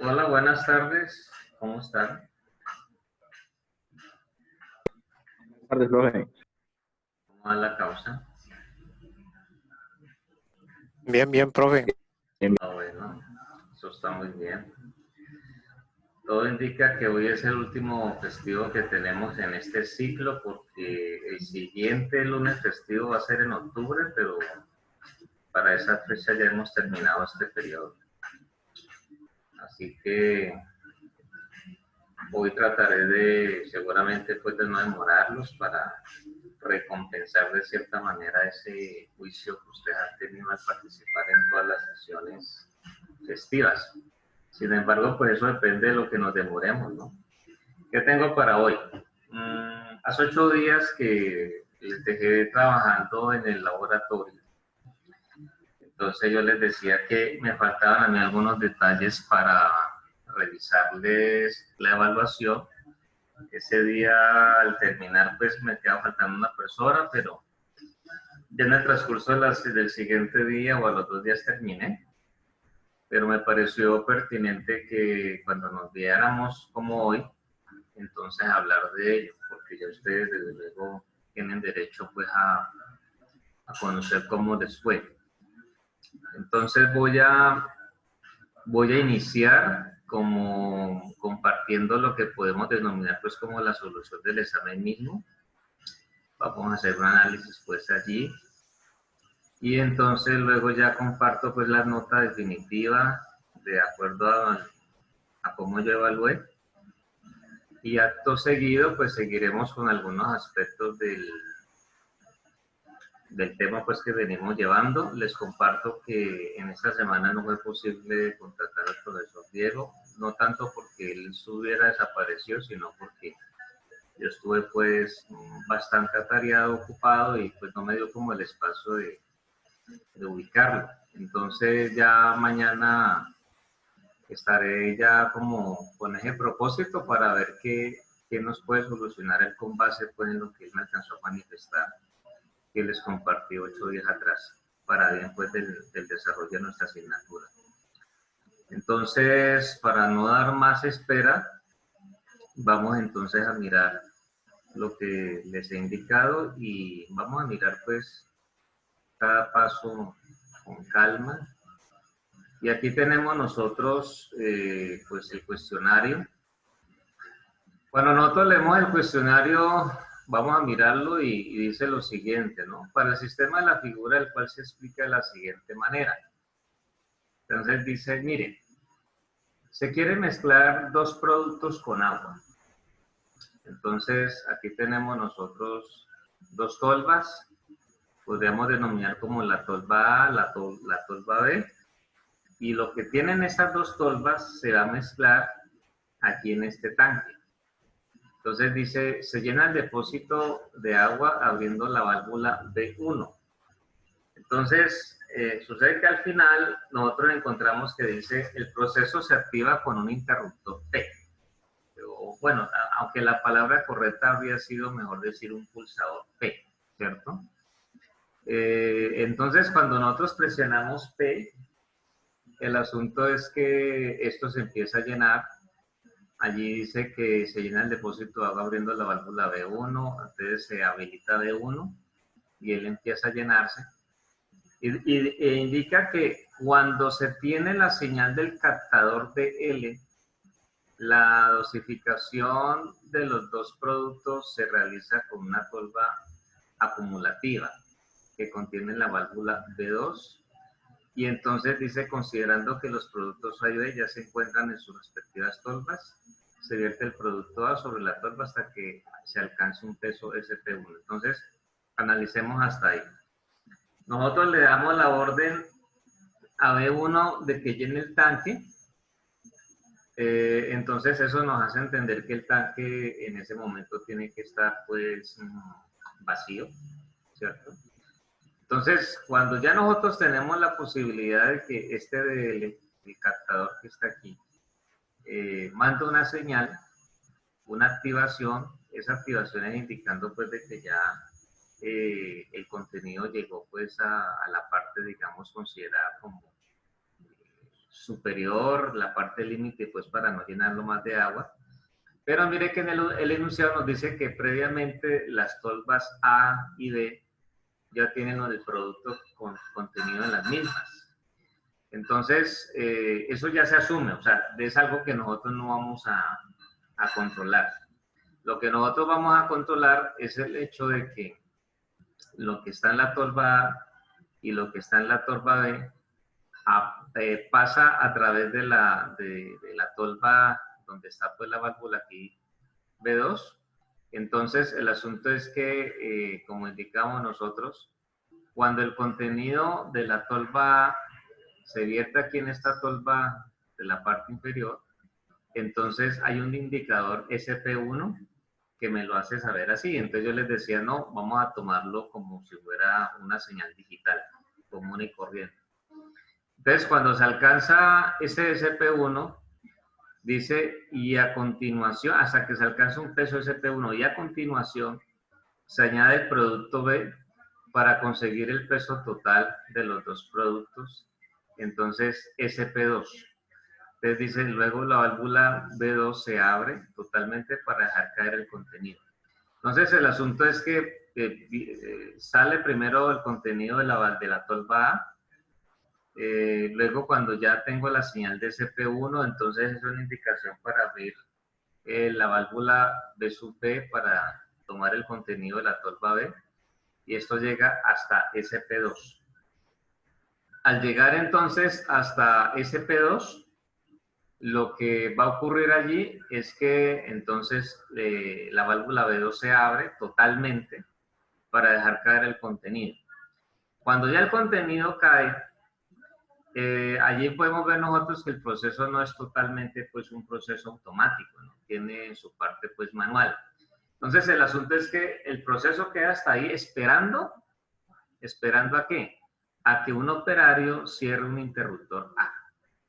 Hola, buenas tardes. ¿Cómo están? Buenas tardes, profe. ¿Cómo va la causa? Bien, bien, profe. Bien, Ah, bueno, eso está muy bien. Todo indica que hoy es el último festivo que tenemos en este ciclo porque el siguiente lunes festivo va a ser en octubre, pero para esa fecha ya hemos terminado este periodo. Así que hoy trataré seguramente pues de no demorarlos para recompensar de cierta manera ese juicio que ustedes han tenido al participar en todas las sesiones festivas. Sin embargo, pues eso depende de lo que nos demoremos, ¿no? ¿Qué tengo para hoy? Hace 8 días que les dejé trabajando en el laboratorio. Entonces yo les decía que me faltaban a mí algunos detalles para revisarles la evaluación. Ese día al terminar pues me quedaba faltando una persona, pero ya en el transcurso del siguiente día o a los 2 días terminé. Pero me pareció pertinente que cuando nos viéramos como hoy, entonces hablar de ello, porque ya ustedes desde luego tienen derecho pues a conocer cómo les fue. Entonces voy a iniciar como compartiendo lo que podemos denominar pues como la solución del examen mismo. Vamos a hacer un análisis pues allí y entonces luego ya comparto pues la nota definitiva de acuerdo a cómo yo evalué. Y acto seguido, pues seguiremos con algunos aspectos del tema pues que venimos llevando. Les comparto que en esta semana no fue posible contactar al profesor Diego, no tanto porque él estuviera desaparecido, sino porque yo estuve pues bastante atareado, ocupado y pues no me dio como el espacio de ubicarlo. Entonces ya mañana estaré ya como con ese propósito para ver qué nos puede solucionar él con base pues, en lo que él me alcanzó a manifestar, que les compartí 8 días atrás, para bien pues del desarrollo de nuestra asignatura. Entonces, para no dar más espera, vamos entonces a mirar lo que les he indicado y vamos a mirar pues cada paso con calma. Y aquí tenemos nosotros pues el cuestionario. Cuando nosotros leemos el cuestionario, vamos a mirarlo y dice lo siguiente, ¿no? Para el sistema de la figura, el cual se explica de la siguiente manera. Entonces dice, miren, se quiere mezclar dos productos con agua. Entonces aquí tenemos nosotros dos tolvas, podríamos denominar como la tolva A, la tolva B, y lo que tienen esas dos tolvas se va a mezclar aquí en este tanque. Entonces dice, se llena el depósito de agua abriendo la válvula B1. Entonces, sucede que al final nosotros encontramos que dice, el proceso se activa con un interruptor P. O, bueno, aunque la palabra correcta habría sido mejor decir un pulsador P, ¿cierto? Entonces, cuando nosotros presionamos P, el asunto es que esto se empieza a llenar. Allí dice que se llena el depósito de agua abriendo la válvula B1, entonces se habilita B1 y él empieza a llenarse. E indica que cuando se tiene la señal del captador BL, la dosificación de los dos productos se realiza con una tolva acumulativa que contiene la válvula B2. Y entonces dice, considerando que los productos A y B ya se encuentran en sus respectivas tolvas, se vierte el producto A sobre la tolva hasta que se alcance un peso SP1. Entonces, analicemos hasta ahí. Nosotros le damos la orden a B1 de que llene el tanque. Entonces, eso nos hace entender que el tanque en ese momento tiene que estar, pues, vacío, ¿cierto? Entonces, cuando ya nosotros tenemos la posibilidad de que este del captador que está aquí manda una señal, una activación, esa activación es indicando pues de que ya el contenido llegó pues a la parte, digamos, considerada como superior, la parte límite, pues para no llenarlo más de agua. Pero mire que en el enunciado nos dice que previamente las tolvas A y B ya tienen el producto con contenido en las mismas. Entonces, eso ya se asume, o sea, es algo que nosotros no vamos a controlar. Lo que nosotros vamos a controlar es el hecho de que lo que está en la tolva A y lo que está en la tolva B pasa a través de la tolva donde está pues la válvula aquí B2. Entonces el asunto es que, como indicamos nosotros, cuando el contenido de la tolva A se vierte aquí en esta tolva de la parte inferior, entonces hay un indicador SP1 que me lo hace saber así. Entonces yo les decía, no, vamos a tomarlo como si fuera una señal digital, común y corriente. Entonces cuando se alcanza ese SP1, dice, y a continuación, hasta que se alcanza un peso SP1, y a continuación se añade el producto B para conseguir el peso total de los dos productos. Entonces, SP2. Entonces dice, luego la válvula B2 se abre totalmente para dejar caer el contenido. Entonces el asunto es que sale primero el contenido de la tolva A, luego cuando ya tengo la señal de SP1, entonces es una indicación para abrir la válvula B sub B para tomar el contenido de la tolva B, y esto llega hasta SP2. Al llegar entonces hasta SP2, lo que va a ocurrir allí es que entonces la válvula B2 se abre totalmente para dejar caer el contenido. Cuando ya el contenido cae, allí podemos ver nosotros que el proceso no es totalmente pues un proceso automático, ¿no? Tiene su parte pues manual. Entonces el asunto es que el proceso queda hasta ahí esperando ¿a qué? A que un operario cierre un interruptor A.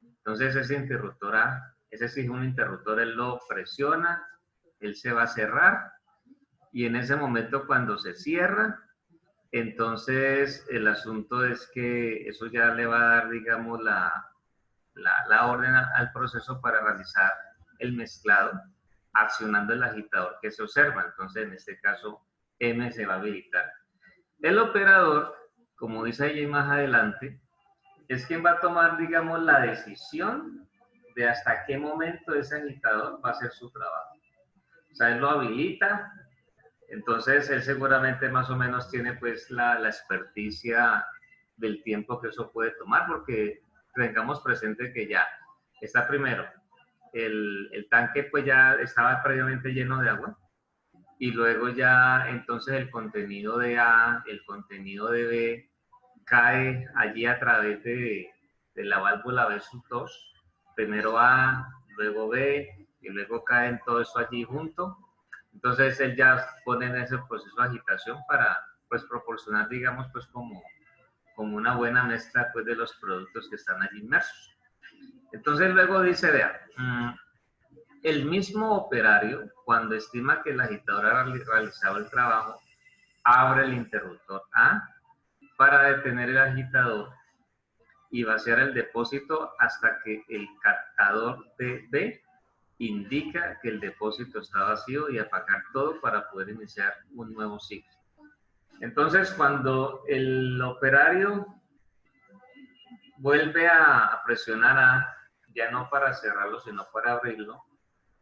Entonces ese interruptor A, ese sí es un interruptor, él lo presiona, él se va a cerrar, y en ese momento cuando se cierra, entonces el asunto es que eso ya le va a dar, digamos, la orden al proceso para realizar el mezclado, accionando el agitador que se observa. Entonces en este caso M se va a habilitar. El operador, como dice allí más adelante, es quien va a tomar, digamos, la decisión de hasta qué momento ese agitador va a hacer su trabajo. O sea, él lo habilita, entonces él seguramente más o menos tiene pues la experticia del tiempo que eso puede tomar, porque tengamos presente que ya está primero, el tanque pues ya estaba previamente lleno de agua, y luego ya entonces el contenido de A, el contenido de B, cae allí a través de la válvula B sub 2, primero A, luego B, y luego cae todo eso allí junto. Entonces él ya pone en ese proceso de agitación para pues proporcionar, digamos, pues como una buena mezcla pues de los productos que están allí inmersos. Entonces luego dice, vea, el mismo operario, cuando estima que el agitador ha realizado el trabajo, abre el interruptor A para detener el agitador y vaciar el depósito hasta que el captador de B indica que el depósito está vacío, y apagar todo para poder iniciar un nuevo ciclo. Entonces, cuando el operario vuelve a presionar A, ya no para cerrarlo, sino para abrirlo,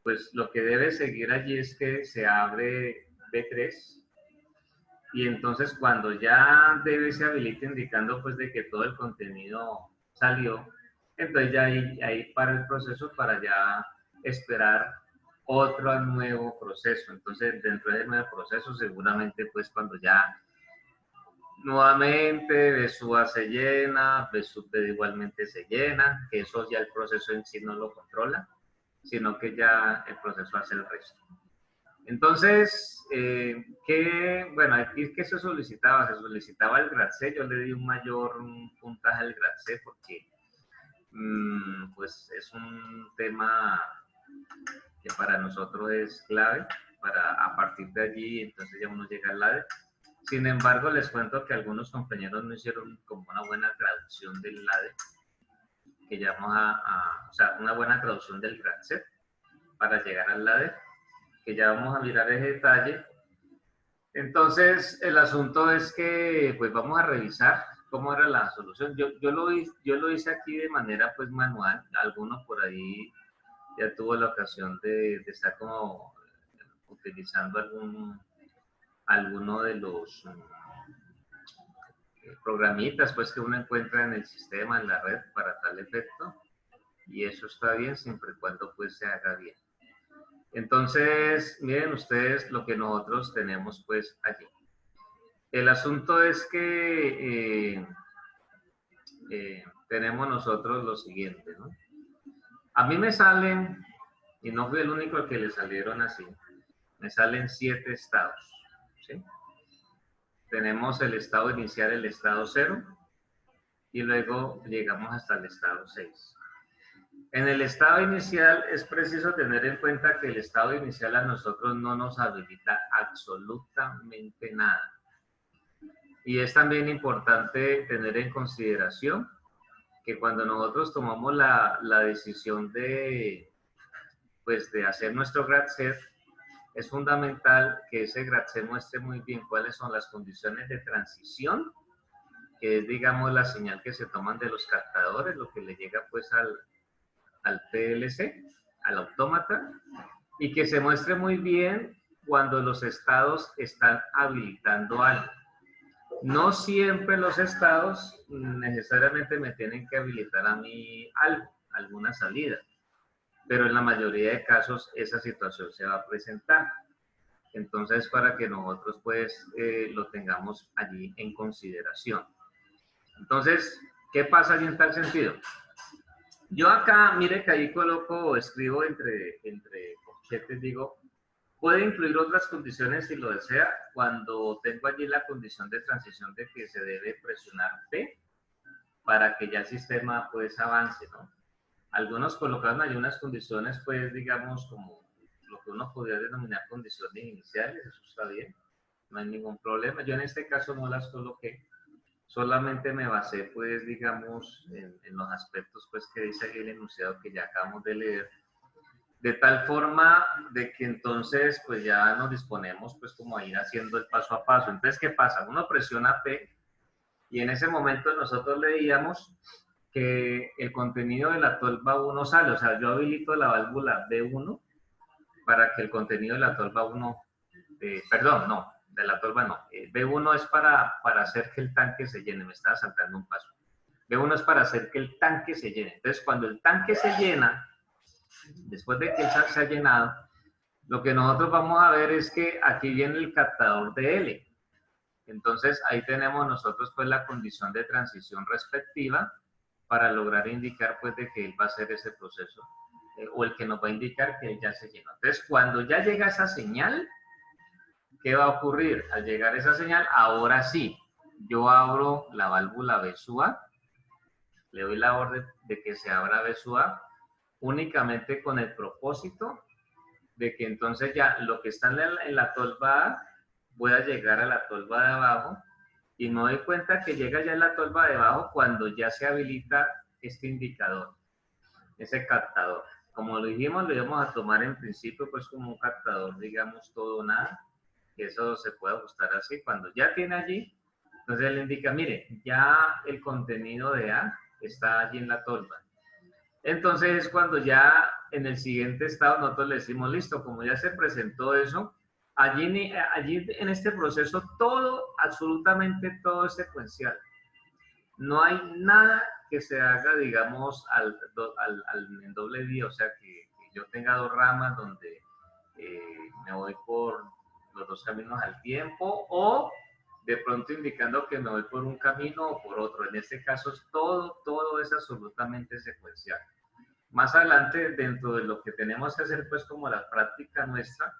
pues lo que debe seguir allí es que se abre B3, y entonces cuando ya debe se habilita indicando pues de que todo el contenido salió, entonces ya ahí para el proceso para ya esperar otro nuevo proceso. Entonces dentro del nuevo proceso seguramente pues cuando ya nuevamente Besúa se llena, Besúa igualmente se llena, que eso ya el proceso en sí no lo controla, sino que ya el proceso hace el resto. Entonces, bueno, aquí que se solicitaba el GRAD-C. Yo le di un mayor puntaje al GRAD-C porque pues es un tema que para nosotros es clave, para a partir de allí entonces ya uno llega al LADE. Sin embargo, les cuento que algunos compañeros no hicieron como una buena traducción del LADE, que ya vamos o sea, una buena traducción del GradSet para llegar al ladder, que ya vamos a mirar ese detalle. Entonces, el asunto es que, pues vamos a revisar cómo era la solución. Yo lo hice aquí de manera, pues, manual. Alguno por ahí ya tuvo la ocasión de estar como utilizando alguno de los programitas, pues, que uno encuentra en el sistema, en la red, para tal efecto. Y eso está bien, siempre y cuando, pues, se haga bien. Entonces, miren ustedes lo que nosotros tenemos, pues, allí. El asunto es que tenemos nosotros lo siguiente, ¿no? A mí me salen, y no fui el único al que le salieron así, me salen 7 estados, ¿sí? Tenemos el estado inicial, el estado 0, y luego llegamos hasta el estado 6. En el estado inicial es preciso tener en cuenta que el estado inicial a nosotros no nos habilita absolutamente nada. Y es también importante tener en consideración que cuando nosotros tomamos la decisión de, pues, de hacer nuestro GradSet, es fundamental que ese GradSet muestre muy bien cuáles son las condiciones de transición, que es, digamos, la señal que se toman de los captadores, lo que le llega, pues, al PLC, al autómata, y que se muestre muy bien cuando los estados están habilitando algo. No siempre los estados necesariamente me tienen que habilitar a mí algo, alguna salida, pero en la mayoría de casos esa situación se va a presentar. Entonces, para que nosotros, pues, lo tengamos allí en consideración. Entonces, ¿qué pasa allí en tal sentido? Yo acá, mire que ahí coloco, escribo entre corchetes, digo, puede incluir otras condiciones si lo desea, cuando tengo allí la condición de transición de que se debe presionar P para que ya el sistema, pues, avance, ¿no? Algunos colocaron allí unas condiciones, pues, digamos, como lo que uno podría denominar condiciones iniciales, eso está bien, no hay ningún problema. Yo en este caso no las coloqué, solamente me basé, pues, digamos, en los aspectos, pues, que dice aquí el enunciado que ya acabamos de leer, de tal forma de que entonces, pues, ya nos disponemos, pues, como a ir haciendo el paso a paso. Entonces, ¿qué pasa? Uno presiona P y en ese momento nosotros leíamos que el contenido de la tolva 1 sale, o sea, yo habilito la válvula B1 para que el contenido de la tolva 1, perdón, no, de la tolva no, B1 es para hacer que el tanque se llene, me estaba saltando un paso. B1 es para hacer que el tanque se llene. Entonces, cuando el tanque se llena, después de que se ha llenado, lo que nosotros vamos a ver es que aquí viene el captador de L. Entonces, ahí tenemos nosotros, pues, la condición de transición respectiva para lograr indicar, pues, de que él va a hacer ese proceso, o el que nos va a indicar que él ya se llenó. Entonces, cuando ya llega esa señal, ¿qué va a ocurrir? Al llegar esa señal, ahora sí, yo abro la válvula B sub A, le doy la orden de que se abra B sub A, únicamente con el propósito de que entonces ya lo que está en la tolva A pueda llegar a la tolva de abajo, y me doy cuenta que llega ya en la tolva de abajo cuando ya se habilita este indicador, ese captador. Como lo dijimos, lo íbamos a tomar en principio, pues, como un captador, digamos, todo o nada, que eso se puede ajustar así. Cuando ya tiene allí, entonces le indica, mire, ya el contenido de A está allí en la tolva. Entonces es cuando ya en el siguiente estado nosotros le decimos, listo, como ya se presentó eso, allí en este proceso todo, absolutamente todo es secuencial. No hay nada que se haga, digamos, en doble vía, o sea, que yo tenga dos ramas donde me voy por los dos caminos al tiempo, o de pronto indicando que me voy por un camino o por otro. En este caso todo es absolutamente secuencial. Más adelante, dentro de lo que tenemos que hacer, pues, como la práctica nuestra,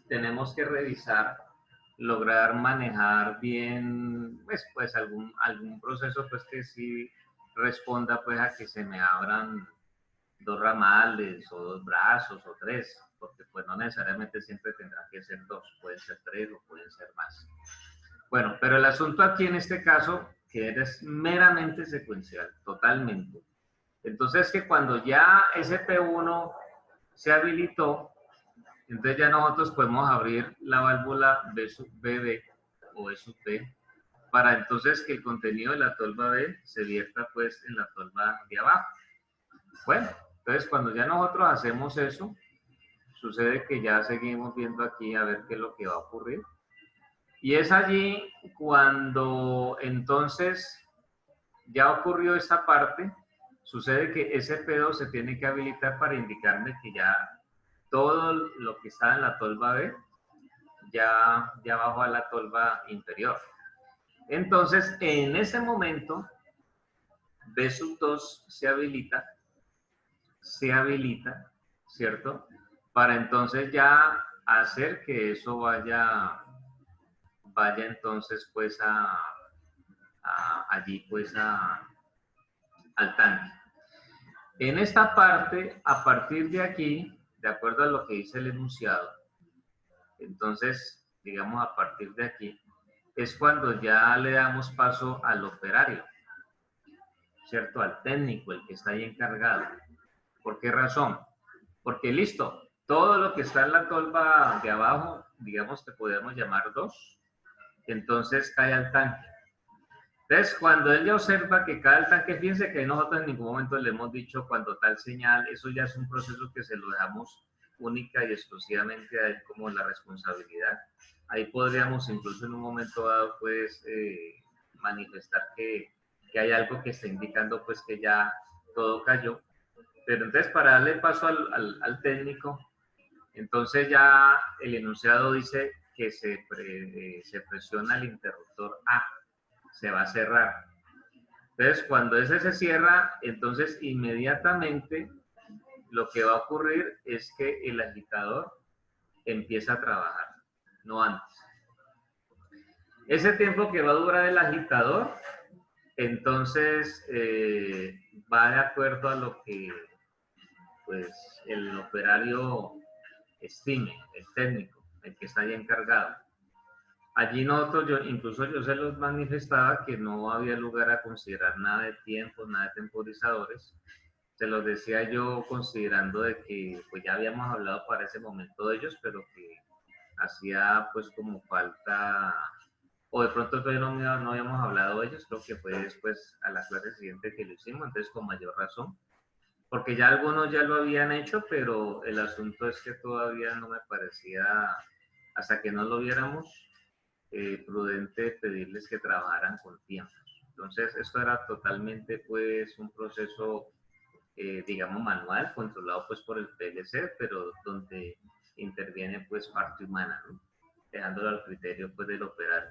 tenemos que revisar, lograr manejar bien, pues algún proceso, pues, que sí responda, pues, a que se me abran dos ramales o dos brazos o tres, porque, pues, no necesariamente siempre tendrán que ser dos, pueden ser tres o pueden ser más. Bueno, pero el asunto aquí en este caso, que es meramente secuencial, totalmente. Entonces que cuando ya ese P1 se habilitó, entonces ya nosotros podemos abrir la válvula B sub BB o E sub B para entonces que el contenido de la tolva B se vierta pues en la tolva de abajo. Bueno, entonces cuando ya nosotros hacemos eso, sucede que ya seguimos viendo aquí a ver qué es lo que va a ocurrir. Y es allí cuando entonces ya ocurrió esta parte, sucede que ese P2 se tiene que habilitar para indicarme que ya todo lo que está en la tolva B ya bajó a la tolva inferior. Entonces, en ese momento, B sub 2 se habilita, ¿cierto? Para entonces ya hacer que eso vaya entonces pues allí pues al tanque. En esta parte, a partir de aquí, de acuerdo a lo que dice el enunciado, entonces, digamos a partir de aquí, es cuando ya le damos paso al operario, ¿cierto? Al técnico, el que está ahí encargado. ¿Por qué razón? Porque listo, todo lo que está en la tolva de abajo, digamos que podemos llamar 2, entonces cae al tanque. Entonces, cuando él ya observa que cae al tanque, fíjense que nosotros en ningún momento le hemos dicho cuando tal señal, eso ya es un proceso que se lo dejamos única y exclusivamente a él como la responsabilidad. Ahí podríamos incluso en un momento dado pues manifestar que hay algo que está indicando pues que ya todo cayó. Pero entonces para darle paso al técnico, entonces ya el enunciado dice que se presiona el interruptor A, se va a cerrar. Entonces cuando ese se cierra, entonces inmediatamente lo que va a ocurrir es que el agitador empieza a trabajar, no antes. Ese tiempo que va a durar el agitador, entonces va de acuerdo a lo que pues el operario estime, el técnico, el que está ahí encargado. Allí nosotros, incluso yo se los manifestaba que no había lugar a considerar nada de tiempo, nada de temporizadores. Se los decía yo considerando de que pues ya habíamos hablado para ese momento de ellos, pero que hacía pues como falta, o de pronto todavía no habíamos hablado de ellos, creo que fue después a la clase siguiente que lo hicimos, entonces con mayor razón, porque ya algunos ya lo habían hecho, pero el asunto es que todavía no me parecía, hasta que no lo viéramos, prudente pedirles que trabajaran con tiempo. Entonces, esto era totalmente pues un proceso digamos manual, controlado pues por el PLC, pero donde interviene pues parte humana, ¿no? Dejándolo al criterio pues del operario.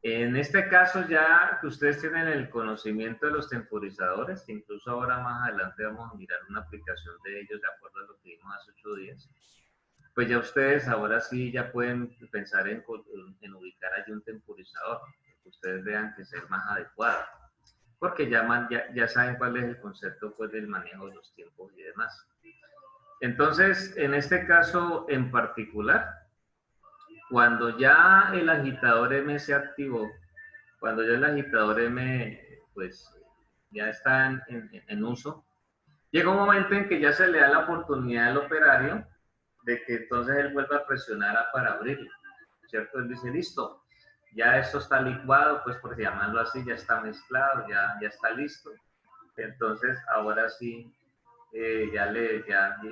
En este caso ya que ustedes tienen el conocimiento de los temporizadores, que incluso ahora más adelante vamos a mirar una aplicación de ellos de acuerdo a lo que vimos hace 8 días, pues ya ustedes ahora sí ya pueden pensar en ubicar allí un temporizador, que ustedes vean que sea más adecuado, porque ya saben cuál es el concepto pues, del manejo de los tiempos y demás. Entonces, en este caso en particular, cuando ya el agitador M se activó, cuando ya el agitador M pues ya está en uso, llega un momento en que ya se le da la oportunidad al operario de que entonces él vuelva a presionar para abrirlo, ¿cierto? Él dice, listo, ya esto está licuado, pues por llamarlo así, ya está mezclado, ya está listo. Entonces, ahora sí,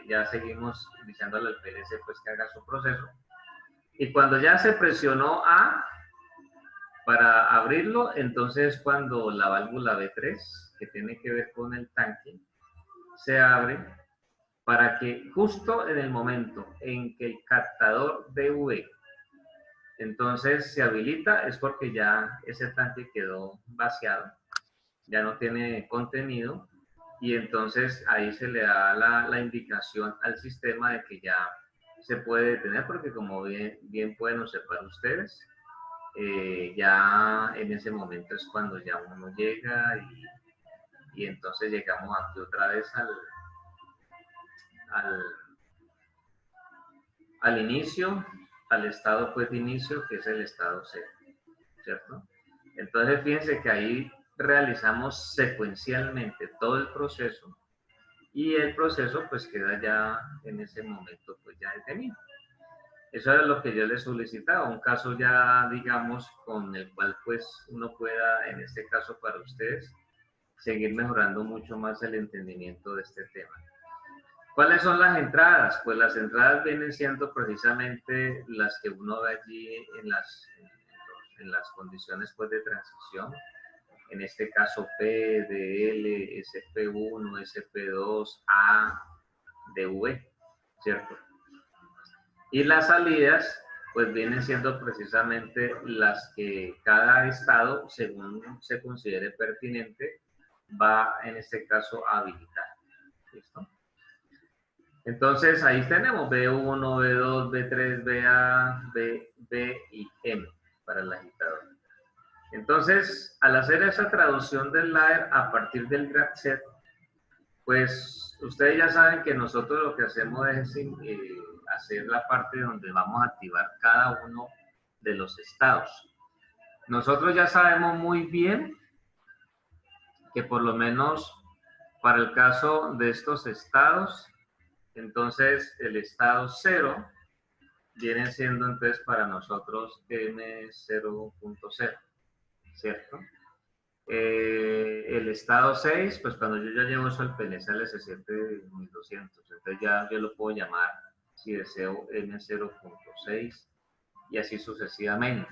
ya seguimos diciéndole al PLC pues que haga su proceso. Y cuando ya se presionó A para abrirlo, entonces cuando la válvula B3, que tiene que ver con el tanque, se abre para que justo en el momento en que el captador DV entonces se habilita, es porque ya ese tanque quedó vaciado, ya no tiene contenido, y entonces ahí se le da la indicación al sistema de que ya se puede detener, porque como bien pueden observar ustedes, ya en ese momento es cuando ya uno llega y entonces llegamos aquí otra vez al inicio, al estado pues de inicio, que es el estado cero, ¿cierto? Entonces fíjense que ahí realizamos secuencialmente todo el proceso y el proceso pues queda ya en ese momento pues ya detenido. Eso era lo que yo les solicitaba, un caso ya digamos con el cual pues uno pueda, en este caso para ustedes, seguir mejorando mucho más el entendimiento de este tema. ¿Cuáles son las entradas? Pues las entradas vienen siendo precisamente las que uno ve allí en las condiciones pues, de transición. En este caso P, DL, SP1, SP2, A, DV, ¿cierto? Y las salidas pues vienen siendo precisamente las que cada estado, según se considere pertinente, va en este caso a habilitar. ¿Listo? Entonces ahí tenemos B1, B2, B3, BA, B y M para el agitador. Entonces, al hacer esa traducción del ladder a partir del grad set, pues ustedes ya saben que nosotros lo que hacemos es hacer la parte donde vamos a activar cada uno de los estados. Nosotros ya sabemos muy bien que por lo menos para el caso de estos estados, entonces el estado 0 viene siendo entonces para nosotros M0.0, ¿cierto? El estado 6, pues cuando yo ya llevo eso al PNSL S7200, entonces ya yo lo puedo llamar, si deseo, M0.6 y así sucesivamente.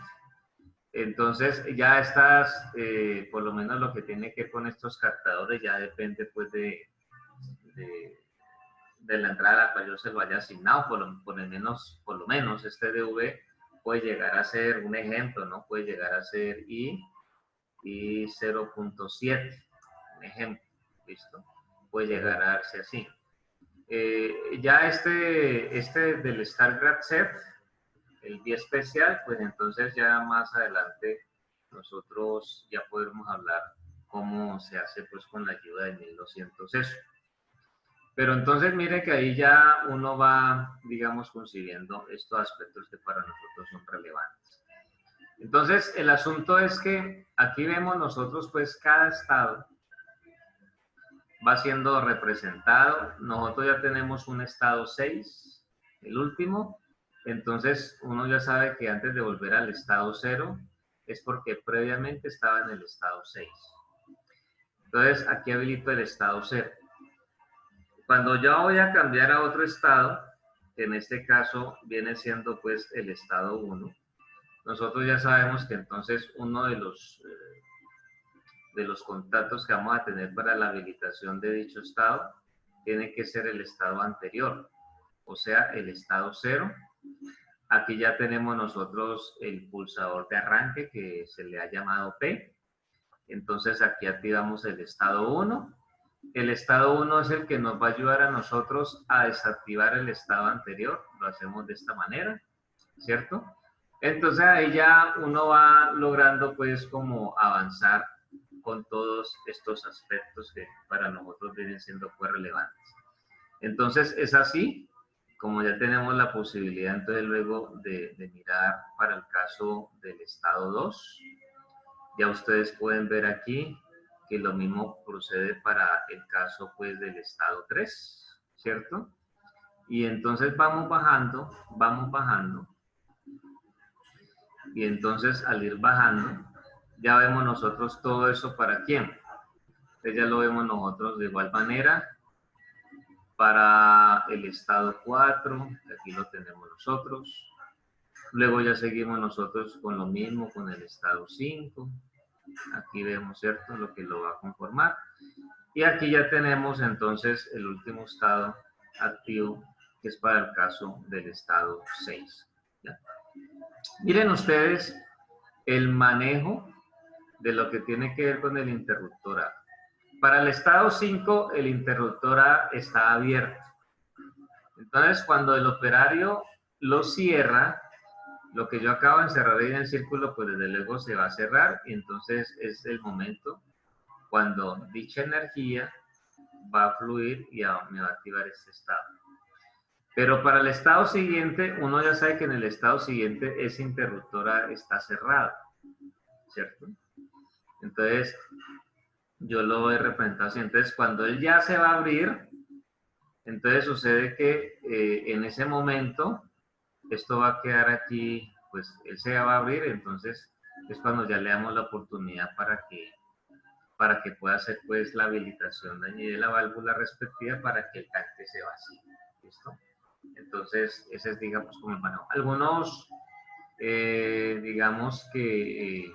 Entonces ya estas, por lo menos lo que tiene que ver con estos captadores ya depende pues de la entrada a la cual yo se lo haya asignado, por lo menos este DV puede llegar a ser un ejemplo, ¿no? Puede llegar a ser I 0.7, un ejemplo, ¿listo? Puede llegar a darse así. Ya este del StarGrad Set, el día especial, pues entonces ya más adelante nosotros ya podremos hablar cómo se hace pues con la ayuda de 1200 eso. Pero entonces mire que ahí ya uno va, digamos, concibiendo estos aspectos que para nosotros son relevantes. Entonces, el asunto es que aquí vemos nosotros, pues, cada estado va siendo representado. Nosotros ya tenemos un estado 6, el último. Entonces, uno ya sabe que antes de volver al estado 0 es porque previamente estaba en el estado 6. Entonces, aquí habilito el estado 0. Cuando yo voy a cambiar a otro estado, que en este caso viene siendo, pues, el estado 1, nosotros ya sabemos que entonces uno de los contactos que vamos a tener para la habilitación de dicho estado tiene que ser el estado anterior, o sea, el estado 0. Aquí ya tenemos nosotros el pulsador de arranque que se le ha llamado P. Entonces aquí activamos el estado 1. El estado 1 es el que nos va a ayudar a nosotros a desactivar el estado anterior. Lo hacemos de esta manera, ¿cierto? Entonces ahí ya uno va logrando pues como avanzar con todos estos aspectos que para nosotros vienen siendo pues relevantes. Entonces es así, como ya tenemos la posibilidad entonces luego de mirar para el caso del estado 2, ya ustedes pueden ver aquí que lo mismo procede para el caso pues del estado 3, ¿cierto? Y entonces vamos bajando, y entonces al ir bajando, ya vemos nosotros todo eso para quién. Entonces ya lo vemos nosotros de igual manera para el estado 4, que aquí lo tenemos nosotros. Luego ya seguimos nosotros con lo mismo con el estado 5. Aquí vemos, ¿cierto?, lo que lo va a conformar. Y aquí ya tenemos entonces el último estado activo, que es para el caso del estado 6. ¿Ya? Miren ustedes el manejo de lo que tiene que ver con el interruptor A. Para el estado 5, el interruptor A está abierto. Entonces, cuando el operario lo cierra, lo que yo acabo de encerrar ahí en el círculo, pues desde luego se va a cerrar, y entonces es el momento cuando dicha energía va a fluir y me va a activar este estado. Pero para el estado siguiente, uno ya sabe que en el estado siguiente ese interruptor A está cerrado, ¿cierto? Entonces, yo lo he representado así. Entonces, cuando él ya se va a abrir, Entonces sucede que en ese momento esto va a quedar aquí, pues él se va a abrir, entonces es cuando ya le damos la oportunidad para que pueda hacer pues la habilitación de allí de la válvula respectiva para que el tanque se vacíe. ¿Listo? Entonces ese es, digamos, como el manejo. Algunos, digamos que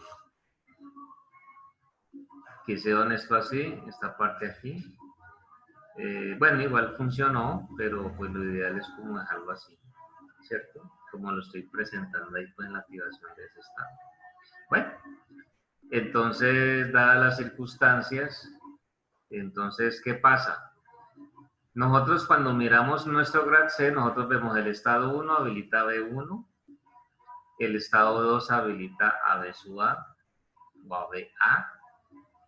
hicieron esto así, esta parte aquí. Bueno, igual funcionó, pero pues lo ideal es como dejarlo así, ¿cierto? Como lo estoy presentando ahí pues en la activación de ese estado. Bueno, entonces, dadas las circunstancias, entonces, ¿qué pasa? Nosotros cuando miramos nuestro GRAD-C, nosotros vemos el estado 1 habilita B1, el estado 2 habilita a B sub A o a BA,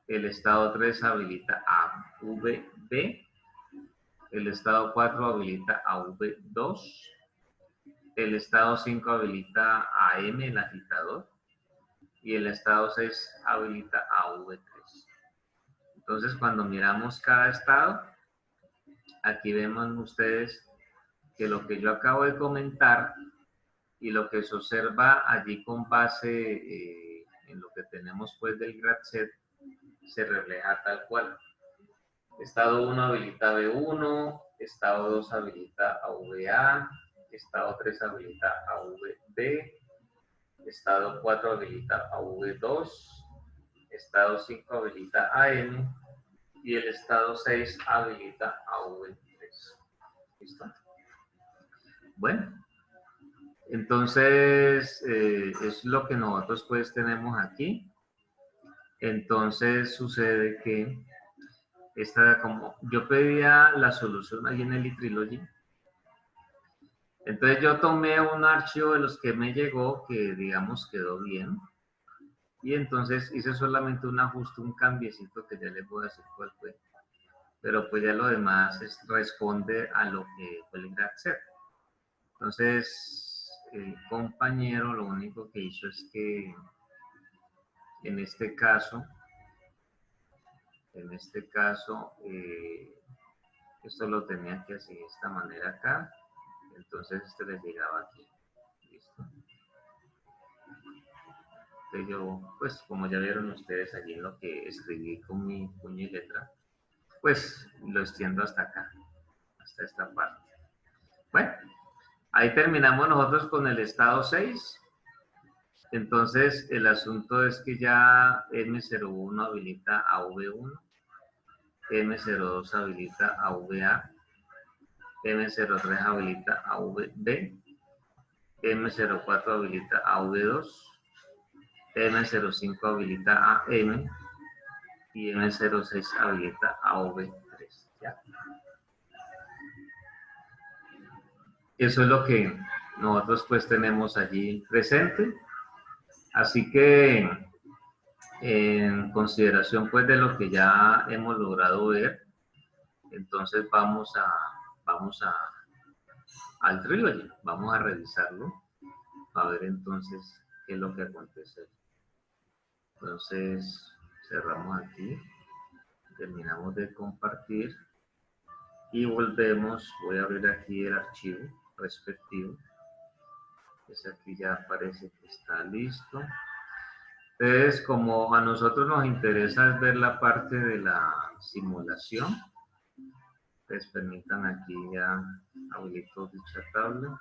el estado 3 habilita a VB, el estado 4 habilita a V2, el estado 5 habilita a M, el agitador, y el estado 6 habilita a V3. Entonces, cuando miramos cada estado, aquí vemos ustedes que lo que yo acabo de comentar y lo que se observa allí con base en lo que tenemos pues del GRAD-C se refleja tal cual. Estado 1 habilita B1, estado 2 habilita a VA, estado 3 habilita a VB, estado 4 habilita a V2, estado 5 habilita a N y el estado 6 habilita a V3. ¿Listo? Bueno, entonces es lo que nosotros pues tenemos aquí. Entonces sucede que como yo pedía la solución ahí en el eTrilogy, entonces yo tomé un archivo de los que me llegó que digamos quedó bien y entonces hice solamente un ajuste, un cambiecito que ya les voy a decir cuál fue, pero pues ya lo demás responde a lo que fue el GRAD-C. Entonces el compañero lo único que hizo es que en este caso esto lo tenía que hacer de esta manera acá, entonces esto les llegaba aquí. ¿Listo? Entonces yo, pues como ya vieron ustedes allí en lo que escribí con mi puño y letra, pues lo extiendo hasta acá, hasta esta parte. Bueno, ahí terminamos nosotros con el estado 6. Entonces el asunto es que ya M01 habilita a V1, M02 habilita a VA, M03 habilita a VB, M04 habilita a V2, M05 habilita a M y M06 habilita a V3. ¿Ya? Eso es lo que nosotros pues tenemos allí presente. Así que en consideración pues de lo que ya hemos logrado ver, entonces vamos al Trilogy, vamos a revisarlo, a ver entonces qué es lo que acontece. Entonces cerramos aquí, terminamos de compartir y volvemos. Voy a abrir aquí el archivo respectivo. Ese aquí ya parece que está listo. Entonces, como a nosotros nos interesa es ver la parte de la simulación, pues permitan aquí ya habilito dicha tabla.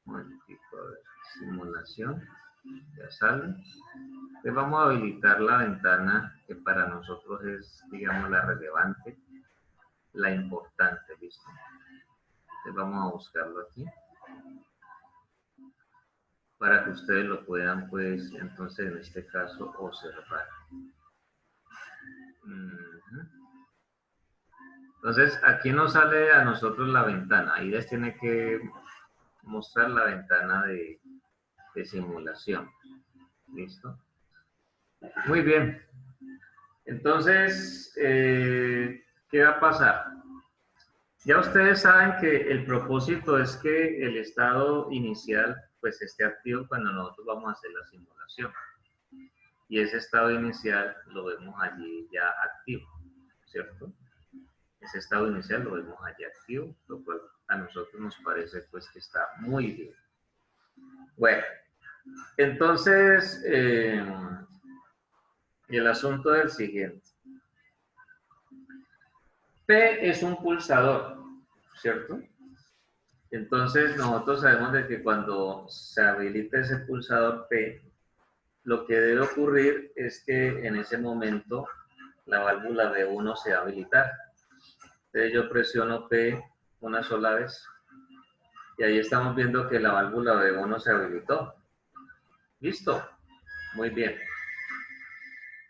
Modifico a ver, simulación, ya sale. Entonces vamos a habilitar la ventana que para nosotros es, digamos, la relevante, la importante, ¿listo? Entonces vamos a buscarlo aquí para que ustedes lo puedan, pues, entonces en este caso, observar. Entonces, aquí nos sale a nosotros la ventana. Ahí les tiene que mostrar la ventana de simulación. ¿Listo? Muy bien. Entonces, ¿qué va a pasar? Ya ustedes saben que el propósito es que el estado inicial pues esté activo cuando nosotros vamos a hacer la simulación. Y ese estado inicial lo vemos allí ya activo, ¿cierto? ese estado inicial lo vemos allí activo, lo cual a nosotros nos parece pues que está muy bien. Bueno, entonces el asunto es el siguiente. P es un pulsador, ¿cierto? Entonces nosotros sabemos de que cuando se habilita ese pulsador P, lo que debe ocurrir es que en ese momento la válvula B1 se va a habilitar. Entonces yo presiono P una sola vez y ahí estamos viendo que la válvula B1 se habilitó. ¿Listo? Muy bien.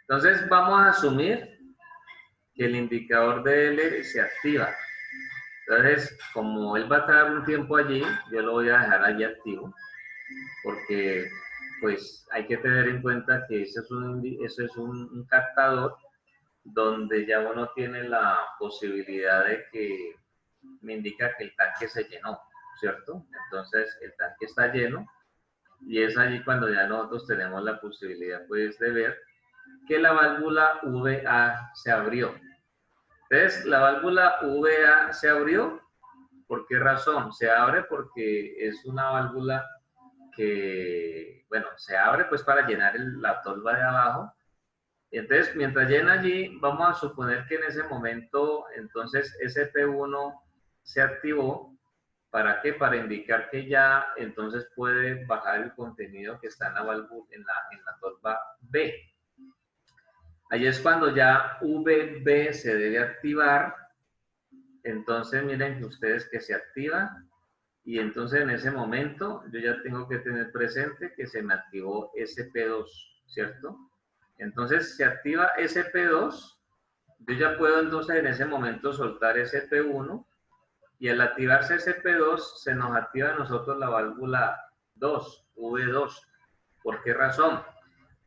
Entonces vamos a asumir que el indicador de L se activa. Entonces, como él va a estar un tiempo allí, yo lo voy a dejar allí activo, porque pues hay que tener en cuenta que eso es un captador donde ya uno tiene la posibilidad de que me indica que el tanque se llenó, ¿cierto? Entonces el tanque está lleno y es allí cuando ya nosotros tenemos la posibilidad pues de ver que la válvula VA se abrió. Entonces la válvula VA se abrió. ¿Por qué razón? Se abre porque es una válvula que, bueno, se abre pues para llenar la tolva de abajo. Entonces, mientras llena allí, vamos a suponer que en ese momento, entonces, SP1 se activó. ¿Para qué? Para indicar que ya, entonces, puede bajar el contenido que está en la válvula, en la tolva B. Ahí es cuando ya VB se debe activar. Entonces, miren que ustedes que se activa. Y entonces, en ese momento, yo ya tengo que tener presente que se me activó SP2, ¿cierto? Entonces se activa SP2, yo ya puedo entonces en ese momento soltar SP1 y al activarse SP2 se nos activa a nosotros la válvula 2, V2. ¿Por qué razón?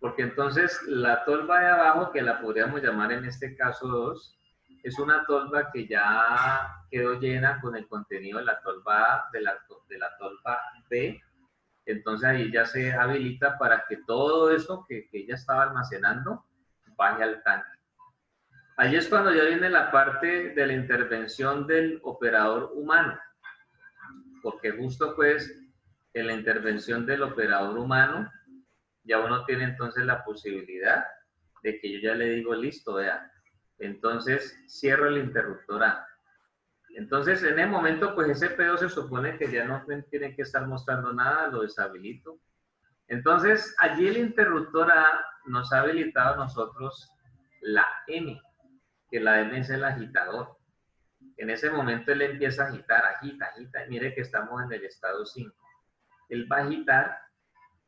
Porque entonces la tolva de abajo, que la podríamos llamar en este caso 2, es una tolva que ya quedó llena con el contenido de la tolva A, de la tolva B. Entonces ahí ya se habilita para que todo eso que ella estaba almacenando baje al tanque. Ahí es cuando ya viene la parte de la intervención del operador humano, porque justo pues en la intervención del operador humano ya uno tiene entonces la posibilidad de que yo ya le digo, listo, vea, entonces cierro el interruptor A. Entonces, en el momento, pues ese P2 se supone que ya no tiene que estar mostrando nada, lo deshabilito. Entonces, allí el interruptor A nos ha habilitado a nosotros la M, que la M es el agitador. En ese momento él empieza a agitar, agita, y mire que estamos en el estado 5. Él va a agitar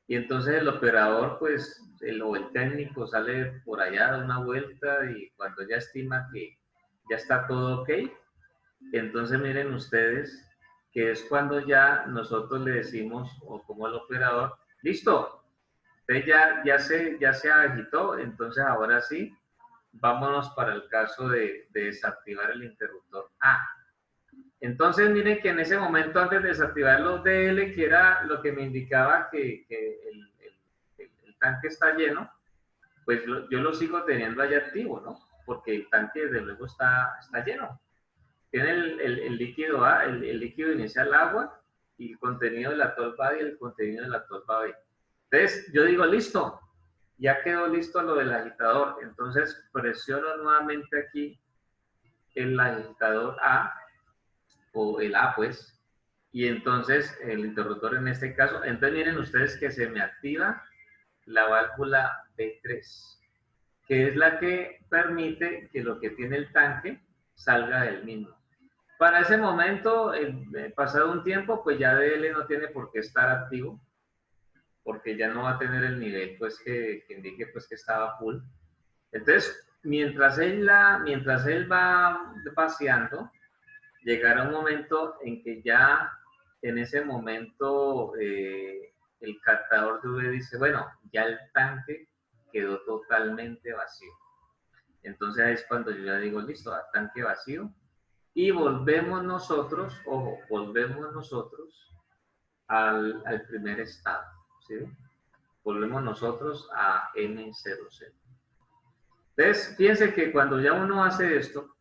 y entonces el operador, pues, o el técnico sale por allá, da una vuelta y cuando ya estima que ya está todo ok, entonces miren ustedes que es cuando ya nosotros le decimos, o como el operador, listo, usted ya se agitó, entonces ahora sí, vámonos para el caso de desactivar el interruptor A. Entonces miren que en ese momento antes de desactivar los DL, que era lo que me indicaba que el tanque está lleno, pues yo lo sigo teniendo allá activo, ¿no? Porque el tanque desde luego está lleno. Tiene el líquido A, el líquido inicial agua y el contenido de la tolva A y el contenido de la tolva B. Entonces yo digo, listo, ya quedó listo lo del agitador. Entonces presiono nuevamente aquí el agitador A, o el A pues, y entonces el interruptor en este caso, entonces miren ustedes que se me activa la válvula B3, que es la que permite que lo que tiene el tanque salga del mismo. Para ese momento, pasado un tiempo, pues ya DL no tiene por qué estar activo, porque ya no va a tener el nivel pues que indique pues que estaba full. Entonces, mientras él va vaciando, llegará un momento en que ya en ese momento el captador de V dice, bueno, ya el tanque quedó totalmente vacío. Entonces ahí es cuando yo ya digo, listo, tanque vacío. Y volvemos nosotros, ojo, volvemos nosotros al primer estado, ¿sí? Volvemos nosotros a N00. Entonces, fíjense que cuando ya uno hace esto,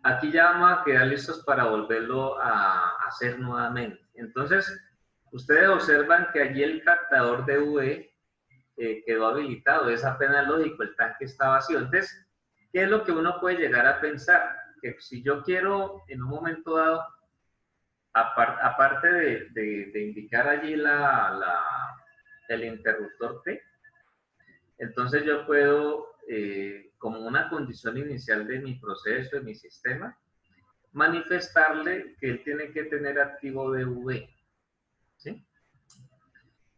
aquí ya vamos a quedar listos para volverlo a hacer nuevamente. Entonces, ustedes observan que allí el captador de UV quedó habilitado, es apenas lógico, el tanque está vacío. Entonces, ¿qué es lo que uno puede llegar a pensar? Que si yo quiero en un momento dado, aparte de indicar allí el interruptor T, entonces yo puedo, como una condición inicial de mi proceso, de mi sistema, manifestarle que él tiene que tener activo DV, ¿sí?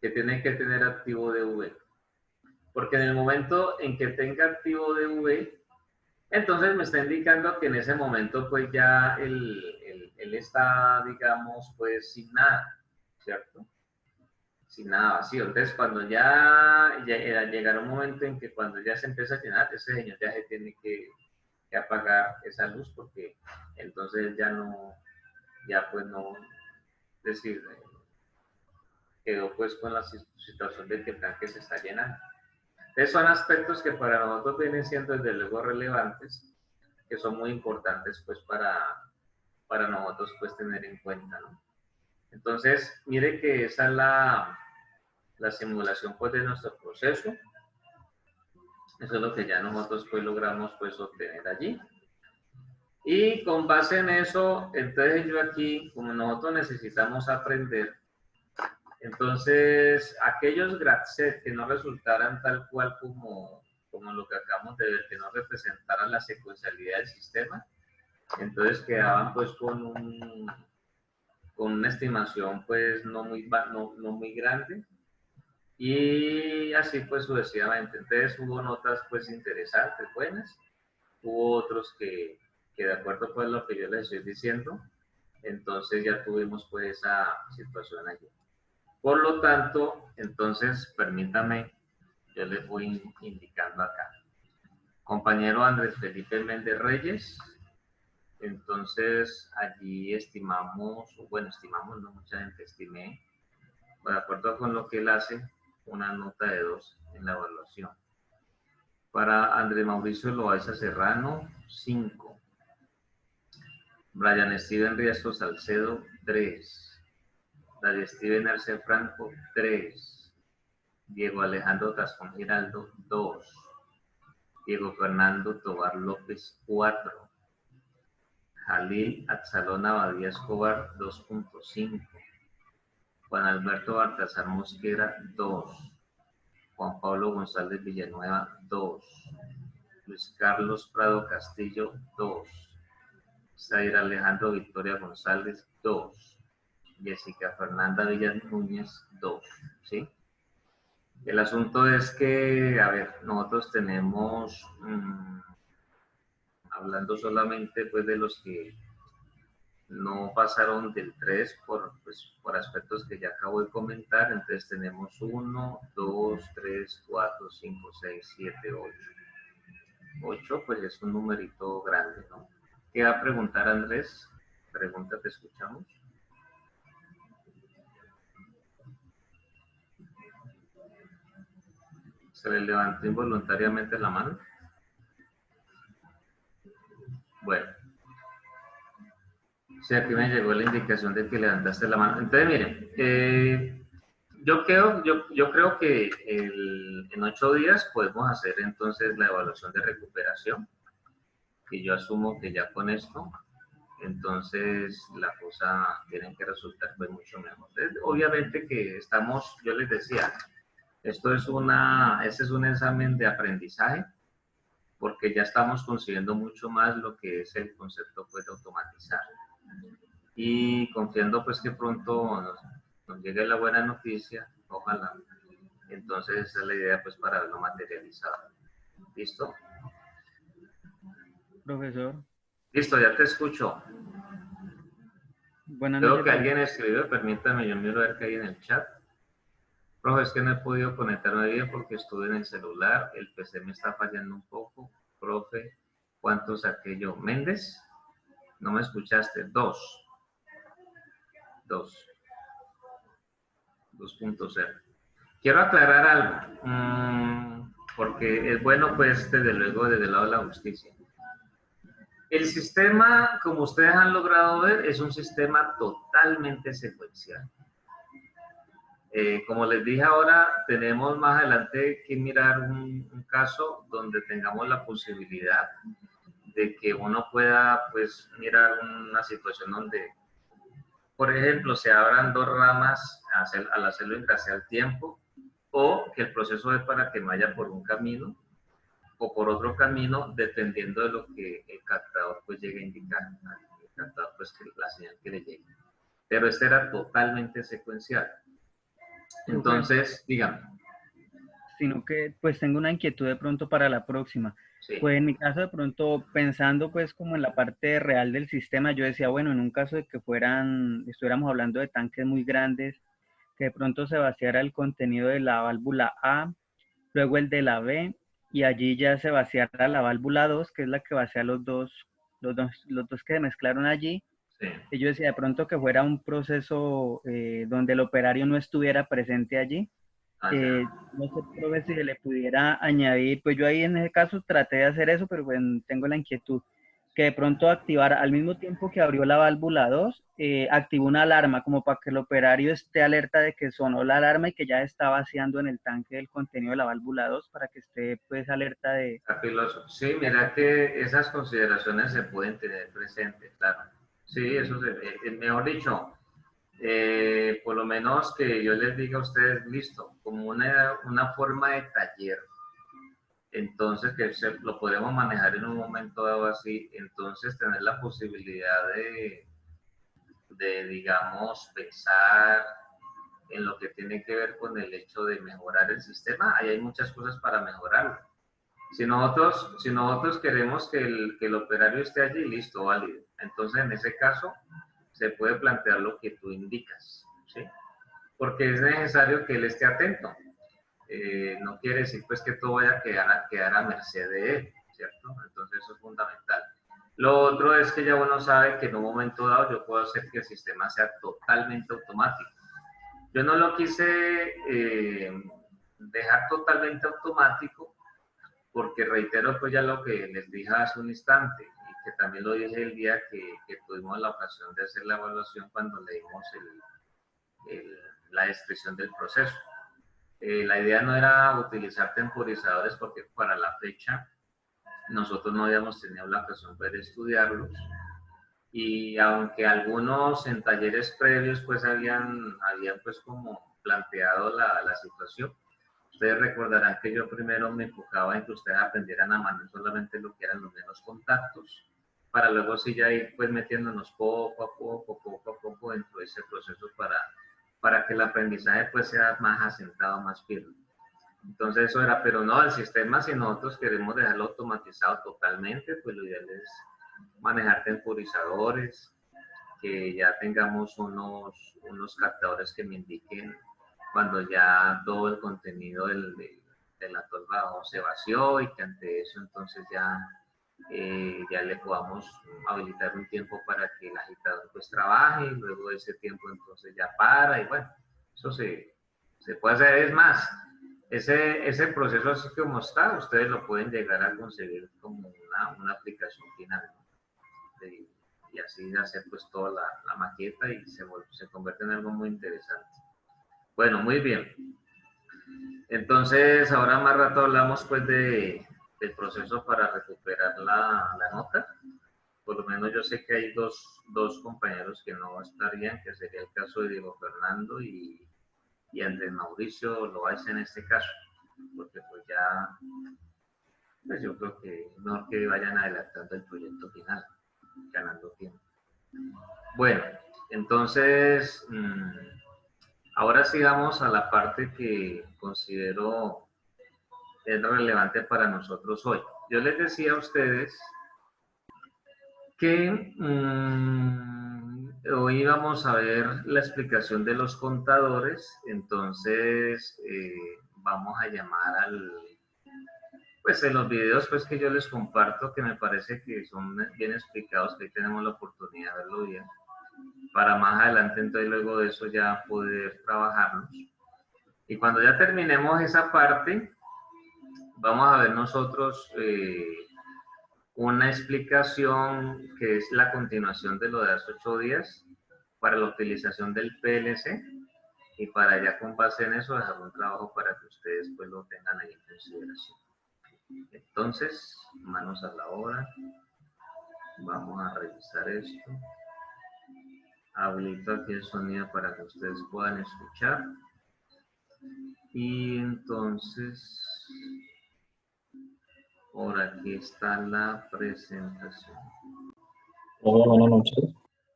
Que tiene que tener activo DV. Porque en el momento en que tenga activo DV, entonces me está indicando que en ese momento pues ya él está, digamos, pues sin nada, ¿cierto? Sin nada vacío. Entonces cuando ya llegará un momento en que cuando ya se empieza a llenar, ese señor ya se tiene que apagar esa luz porque entonces ya no, ya pues no, es decir, quedó pues con la situación de que el tanque se está llenando. Entonces son aspectos que para nosotros vienen siendo desde luego relevantes, que son muy importantes pues para nosotros pues tener en cuenta, ¿no? Entonces, mire que esa es la simulación pues de nuestro proceso. Eso es lo que ya nosotros pues logramos pues obtener allí. Y con base en eso, entonces yo aquí, como nosotros necesitamos aprender, entonces aquellos GradSet que no resultaran tal cual como lo que acabamos de ver, que no representaran la secuencialidad del sistema, entonces quedaban pues con una estimación pues no muy grande, y así pues sucesivamente. Entonces hubo notas pues interesantes, buenas, hubo otros que de acuerdo pues a lo que yo les estoy diciendo, entonces ya tuvimos pues esa situación allí. Por lo tanto, entonces permítame, yo les voy indicando acá. Compañero Andrés Felipe Méndez Reyes, entonces allí estimamos, no, mucha gente estimé, de acuerdo con lo que él hace, una nota de 2 en la evaluación. Para Andrés Mauricio Loaiza Serrano, 5. Brian Steven Riesco Salcedo, 3. David Steven Arce Franco, 3. Diego Alejandro Tascón Giraldo, 2. Diego Fernando Tobar López, 4. Jalil Absalón Abadía Escobar, 2.5. Juan Alberto Baltasar Mosquera, 2. Juan Pablo González Villanueva, 2. Luis Carlos Prado Castillo, 2. Zaira Alejandro Victoria González, 2. Jessica Fernanda Villas Núñez, 2. ¿Sí? El asunto es que, a ver, nosotros tenemos, hablando solamente pues de los que no pasaron del 3 por aspectos que ya acabo de comentar, entonces tenemos 1, 2, 3, 4, 5, 6, 7, 8. 8 pues es un numerito grande, ¿no? ¿Qué va a preguntar Andrés? Pregunta, te escuchamos. ¿Se le levantó involuntariamente la mano? Bueno. Sí, aquí me llegó la indicación de que levantaste la mano. Entonces, miren, yo creo que en 8 días podemos hacer entonces la evaluación de recuperación, y yo asumo que ya con esto, entonces la cosa tiene que resultar pues mucho mejor. Entonces, obviamente que estamos, yo les decía, este es un examen de aprendizaje, porque ya estamos consiguiendo mucho más lo que es el concepto pues de automatizar. Y confiando pues que pronto nos llegue la buena noticia, ojalá. Entonces esa es la idea pues para verlo materializado. ¿Listo? Profesor, Listo, ya te escucho. buenas Creo noches, que profe. alguien escribió, permítame, yo miro a ver qué hay en el chat. Profe, es que no he podido conectarme bien porque estuve en el celular, el PC me está fallando un poco. Profe, ¿cuánto saqué yo? Méndez, no me escuchaste, 2. 2.0. Quiero aclarar algo, porque es bueno, pues, desde luego, desde el lado de la justicia. El sistema, como ustedes han logrado ver, es un sistema totalmente secuencial. Como les dije ahora, tenemos más adelante que mirar un caso donde tengamos la posibilidad de que uno pueda, pues, mirar una situación donde, por ejemplo, se abran dos ramas al hacerlo en base al tiempo, o que el proceso es para que vaya por un camino o por otro camino, dependiendo de lo que el captador pues llegue a indicar, el captador pues que la señal que le llegue. Pero este era totalmente secuencial. Entonces, dígame. Sino que pues tengo una inquietud de pronto para la próxima. Sí. Pues en mi caso de pronto pensando pues como en la parte real del sistema, yo decía, bueno, en un caso de que estuviéramos hablando de tanques muy grandes, que de pronto se vaciara el contenido de la válvula A, luego el de la B, y allí ya se vaciara la válvula 2, que es la que vacía los dos que se mezclaron allí. Sí. Y yo decía de pronto que fuera un proceso donde el operario no estuviera presente allí. No sé, profe, si le pudiera añadir, pues yo ahí en ese caso traté de hacer eso, pero pues tengo la inquietud que de pronto activar al mismo tiempo que abrió la válvula 2, activó una alarma como para que el operario esté alerta de que sonó la alarma y que ya está vaciando en el tanque el contenido de la válvula 2 para que esté pues alerta de... Capiloso. Sí, mira que esas consideraciones se pueden tener presentes, claro. Sí, eso mejor dicho, por lo menos que yo les diga a ustedes, listo, como una forma de taller, entonces que lo podemos manejar en un momento dado así, entonces tener la posibilidad de, digamos, pensar en lo que tiene que ver con el hecho de mejorar el sistema. Ahí hay muchas cosas para mejorarlo. Si nosotros queremos que el operario esté allí, listo, válido. Entonces, en ese caso, se puede plantear lo que tú indicas, ¿sí? Porque es necesario que él esté atento. No quiere decir pues que todo vaya a quedar a merced de él, ¿cierto? Entonces eso es fundamental. Lo otro es que ya uno sabe que en un momento dado yo puedo hacer que el sistema sea totalmente automático. Yo no lo quise dejar totalmente automático porque reitero pues ya lo que les dije hace un instante y que también lo dije el día que tuvimos la ocasión de hacer la evaluación cuando leímos la descripción del proceso. La idea no era utilizar temporizadores porque para la fecha nosotros no habíamos tenido la ocasión de estudiarlos y aunque algunos en talleres previos pues habían pues como planteado la situación, ustedes recordarán que yo primero me enfocaba en que ustedes aprendieran a manejar solamente lo que eran los menos contactos, para luego sí ya ir pues metiéndonos poco a poco dentro de ese proceso para que el aprendizaje pues sea más asentado, más firme. Entonces eso era, pero no, el sistema si nosotros queremos dejarlo automatizado totalmente, pues lo ideal es manejar temporizadores, que ya tengamos unos captadores que me indiquen cuando ya todo el contenido de la tolva se vació y que ante eso entonces ya le podamos habilitar un tiempo para que el agitador pues trabaje y luego de ese tiempo entonces ya para y bueno, eso se puede hacer. Es más, ese proceso así como está, ustedes lo pueden llegar a conseguir como una aplicación final, ¿no? Y así hacer pues toda la maqueta y se convierte en algo muy interesante. Bueno, muy bien. Entonces, ahora más rato hablamos pues del proceso para recuperar la nota. Por lo menos yo sé que hay dos compañeros que no estarían, que sería el caso de Diego Fernando y Andrés Mauricio Loaiza en este caso, porque pues ya, pues yo creo que mejor que vayan adelantando el proyecto final, ganando tiempo. Bueno, entonces, ahora sí vamos a la parte que considero es relevante para nosotros hoy. Yo les decía a ustedes que hoy vamos a ver la explicación de los contadores, entonces vamos a llamar pues en los videos pues que yo les comparto, que me parece que son bien explicados, que ahí tenemos la oportunidad de verlo bien, para más adelante entonces luego de eso ya poder trabajarlos. Y cuando ya terminemos esa parte, vamos a ver nosotros una explicación que es la continuación de lo de hace 8 días para la utilización del PLC, y para ya con base en eso dejar un trabajo para que ustedes pues lo tengan ahí en consideración. Entonces, manos a la obra. Vamos a revisar esto. Habilito aquí el sonido para que ustedes puedan escuchar. Y entonces, por aquí está la presentación. Hola, buenas noches.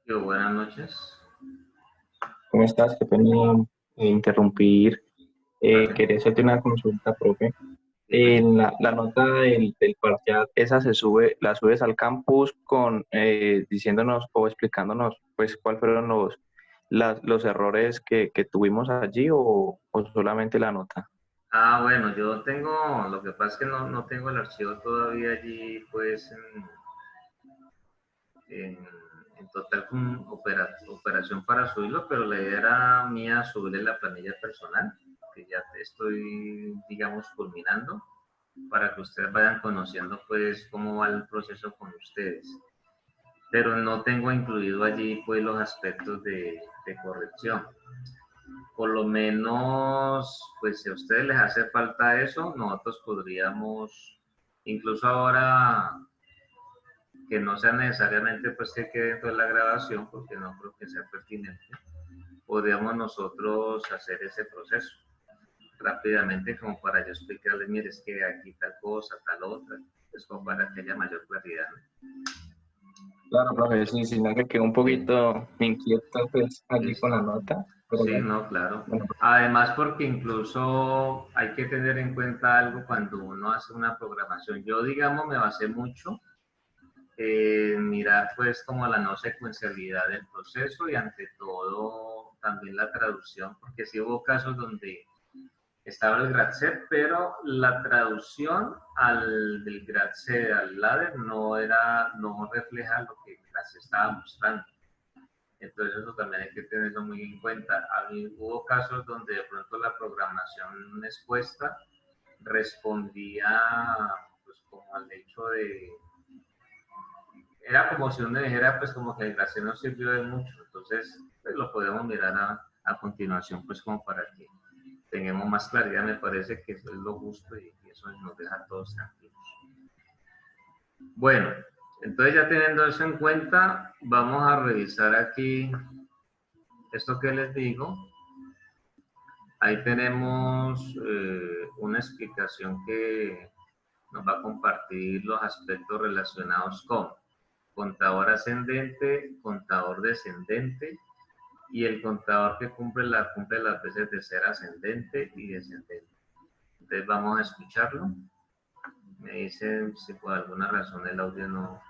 Yo, buenas noches. ¿Cómo estás? Qué pena interrumpir. Quería hacerte una consulta, profe. En la nota del parcial, esa la subes al campus diciéndonos o explicándonos pues cuáles fueron los errores que tuvimos allí o solamente la nota. Bueno, yo tengo, lo que pasa es que no tengo el archivo todavía allí, pues en total con operación para subirlo, pero la idea era mía subirle la planilla personal, que ya estoy, digamos, culminando, para que ustedes vayan conociendo pues cómo va el proceso con ustedes. Pero no tengo incluido allí pues los aspectos de corrección. Por lo menos, pues si a ustedes les hace falta eso, nosotros podríamos, incluso ahora que no sea necesariamente pues que quede dentro de la grabación, porque no creo que sea pertinente, podríamos nosotros hacer ese proceso rápidamente, como para yo explicarles, mire, es que aquí tal cosa, tal otra, pues como para que haya mayor claridad, ¿no? Claro, profe, sí, sino que quedó un poquito inquieto pues allí con la nota. Pero Sí, bueno. no, claro. Además, porque incluso hay que tener en cuenta algo cuando uno hace una programación. Yo, digamos, me basé mucho en mirar pues como la no secuencialidad del proceso y ante todo también la traducción, porque sí hubo casos donde estaba el GRADSET, pero la traducción del GRADSET al ladder no refleja lo que el GRADSET estaba mostrando. Entonces eso también hay que tenerlo muy en cuenta. A mí hubo casos donde de pronto la programación expuesta respondía pues como al hecho de... Era como si uno dijera pues como que el GRADSET no sirvió de mucho. Entonces pues, lo podemos mirar a continuación pues como para que tengamos más claridad. Me parece que eso es lo justo y eso nos deja a todos tranquilos. Bueno, entonces ya teniendo eso en cuenta, vamos a revisar aquí esto que les digo. Ahí tenemos una explicación que nos va a compartir los aspectos relacionados con contador ascendente, contador descendente, y el contador que cumple las veces de ser ascendente y descendente. Entonces vamos a escucharlo. Me dicen si por alguna razón el audio no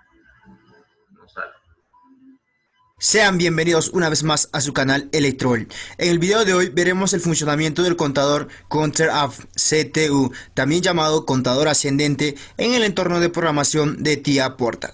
sale. Sean bienvenidos una vez más a su canal Electrol. En el video de hoy veremos el funcionamiento del contador COUNTER-AF CTU, también llamado contador ascendente, en el entorno de programación de TIA Portal.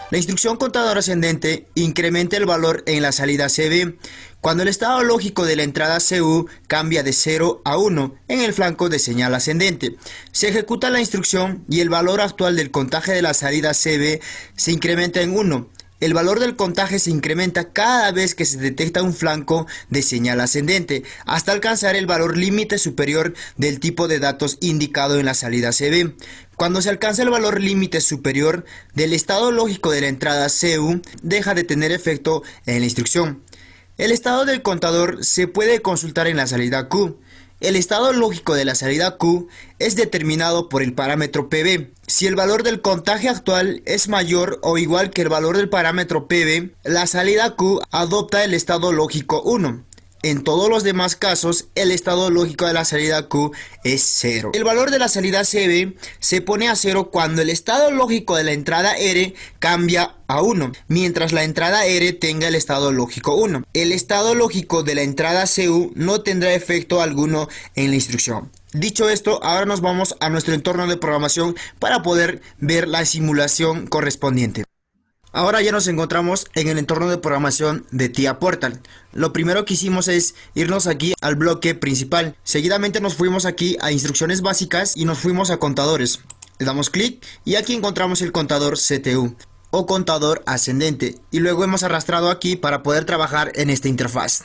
La instrucción contador ascendente incrementa el valor en la salida CB cuando el estado lógico de la entrada CU cambia de 0 a 1 en el flanco de señal ascendente. Se ejecuta la instrucción y el valor actual del contaje de la salida CB se incrementa en 1. El valor del contaje se incrementa cada vez que se detecta un flanco de señal ascendente, hasta alcanzar el valor límite superior del tipo de datos indicado en la salida CB. Cuando se alcanza el valor límite superior del estado lógico de la entrada CU, deja de tener efecto en la instrucción. El estado del contador se puede consultar en la salida Q. El estado lógico de la salida Q es determinado por el parámetro PB. Si el valor del contaje actual es mayor o igual que el valor del parámetro PB, la salida Q adopta el estado lógico 1. En todos los demás casos, el estado lógico de la salida Q es 0. El valor de la salida CB se pone a 0 cuando el estado lógico de la entrada R cambia a 1, mientras la entrada R tenga el estado lógico 1. El estado lógico de la entrada CU no tendrá efecto alguno en la instrucción. Dicho esto, ahora nos vamos a nuestro entorno de programación para poder ver la simulación correspondiente. Ahora ya nos encontramos en el entorno de programación de TIA Portal. Lo primero que hicimos es irnos aquí al bloque principal. Seguidamente nos fuimos aquí a instrucciones básicas y nos fuimos a contadores. Le damos clic y aquí encontramos el contador CTU o contador ascendente. Y luego hemos arrastrado aquí para poder trabajar en esta interfaz.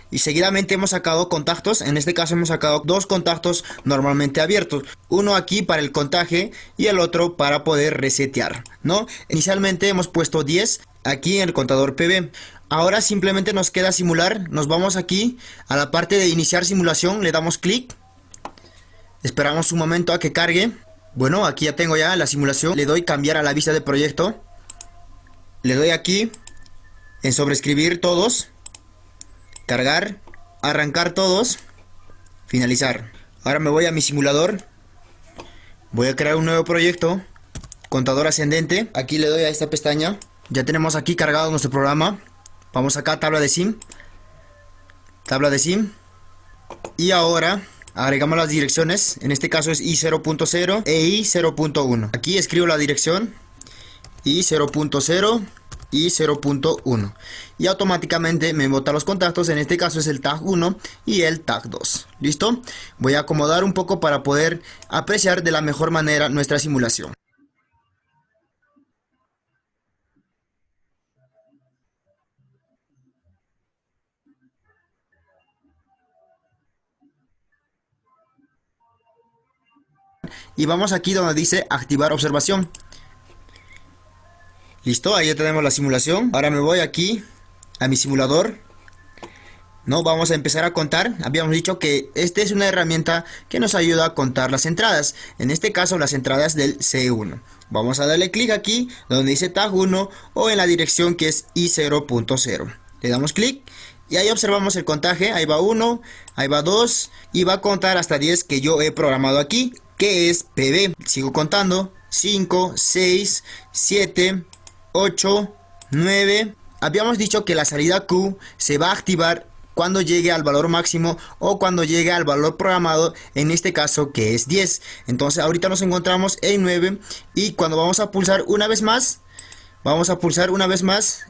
Y seguidamente hemos sacado contactos. En este caso hemos sacado dos contactos normalmente abiertos, uno aquí para el contaje y el otro para poder resetear, ¿no? Inicialmente hemos puesto 10 aquí en el contador PB. Ahora simplemente nos queda simular. Nos vamos aquí a la parte de iniciar simulación, le damos clic, esperamos un momento a que cargue. Bueno, aquí ya tengo ya la simulación. Le doy cambiar a la vista de proyecto, le doy aquí en sobreescribir todos, cargar, arrancar todos, finalizar. Ahora me voy a mi simulador, voy a crear un nuevo proyecto, contador ascendente. Aquí le doy a esta pestaña. Ya tenemos aquí cargado nuestro programa. Vamos acá a tabla de sim, y ahora agregamos las direcciones. En este caso es i0.0 e i0.1. aquí escribo la dirección i0.0 y 0.1 y automáticamente me bota los contactos. En este caso es el tag 1 y el tag 2. ¿Listo? Voy a acomodar un poco para poder apreciar de la mejor manera nuestra simulación. Y vamos aquí donde dice activar observación. Listo, ahí ya tenemos la simulación. Ahora me voy aquí a mi simulador. No, vamos a empezar a contar. Habíamos dicho que esta es una herramienta que nos ayuda a contar las entradas. En este caso las entradas del C1. Vamos a darle clic aquí donde dice tag 1 o en la dirección que es i0.0. Le damos clic y ahí observamos el contaje. Ahí va 1, ahí va 2 y va a contar hasta 10 que yo he programado aquí, que es PB. Sigo contando. 5, 6, 7, 8, 9. Habíamos dicho que la salida Q se va a activar cuando llegue al valor máximo o cuando llegue al valor programado, en este caso que es 10. Entonces ahorita nos encontramos en 9 y cuando vamos a pulsar una vez más,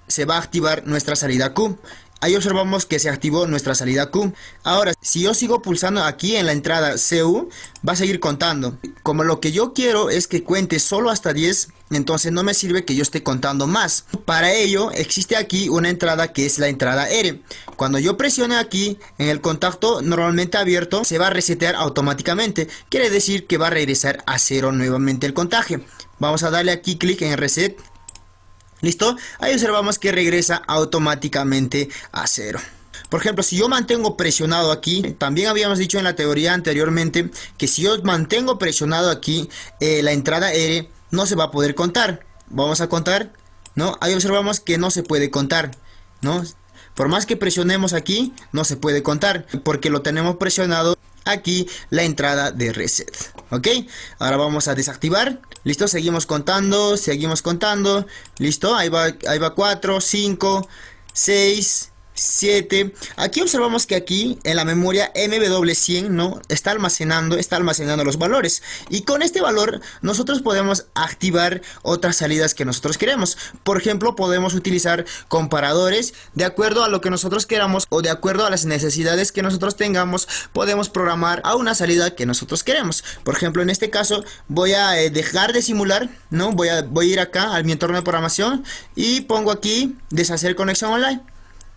se va a activar nuestra salida Q. Ahí observamos que se activó nuestra salida Q. Ahora, si yo sigo pulsando aquí en la entrada CU, va a seguir contando. Como lo que yo quiero es que cuente solo hasta 10, entonces no me sirve que yo esté contando más. Para ello, existe aquí una entrada que es la entrada R. Cuando yo presione aquí en el contacto normalmente abierto, se va a resetear automáticamente. Quiere decir que va a regresar a 0 nuevamente el contaje. Vamos a darle aquí clic en reset. ¿Listo? Ahí observamos que regresa automáticamente a 0. Por ejemplo, si yo mantengo presionado aquí, también habíamos dicho en la teoría anteriormente que si yo mantengo presionado aquí la entrada R, no se va a poder contar. Vamos a contar, ¿no? Ahí observamos que no se puede contar, ¿no? Por más que presionemos aquí, no se puede contar, porque lo tenemos presionado aquí la entrada de reset. ¿Ok? Ahora vamos a desactivar. Listo, seguimos contando. Listo, ahí va 4, 5, 6, 7. Aquí observamos que aquí en la memoria MW100, ¿no? Está almacenando los valores. Y con este valor nosotros podemos activar otras salidas que nosotros queremos. Por ejemplo, podemos utilizar comparadores de acuerdo a lo que nosotros queramos o de acuerdo a las necesidades que nosotros tengamos. Podemos programar a una salida que nosotros queremos. Por ejemplo, en este caso voy a dejar de simular, ¿no? Voy a ir acá a mi entorno de programación y pongo aquí deshacer conexión online.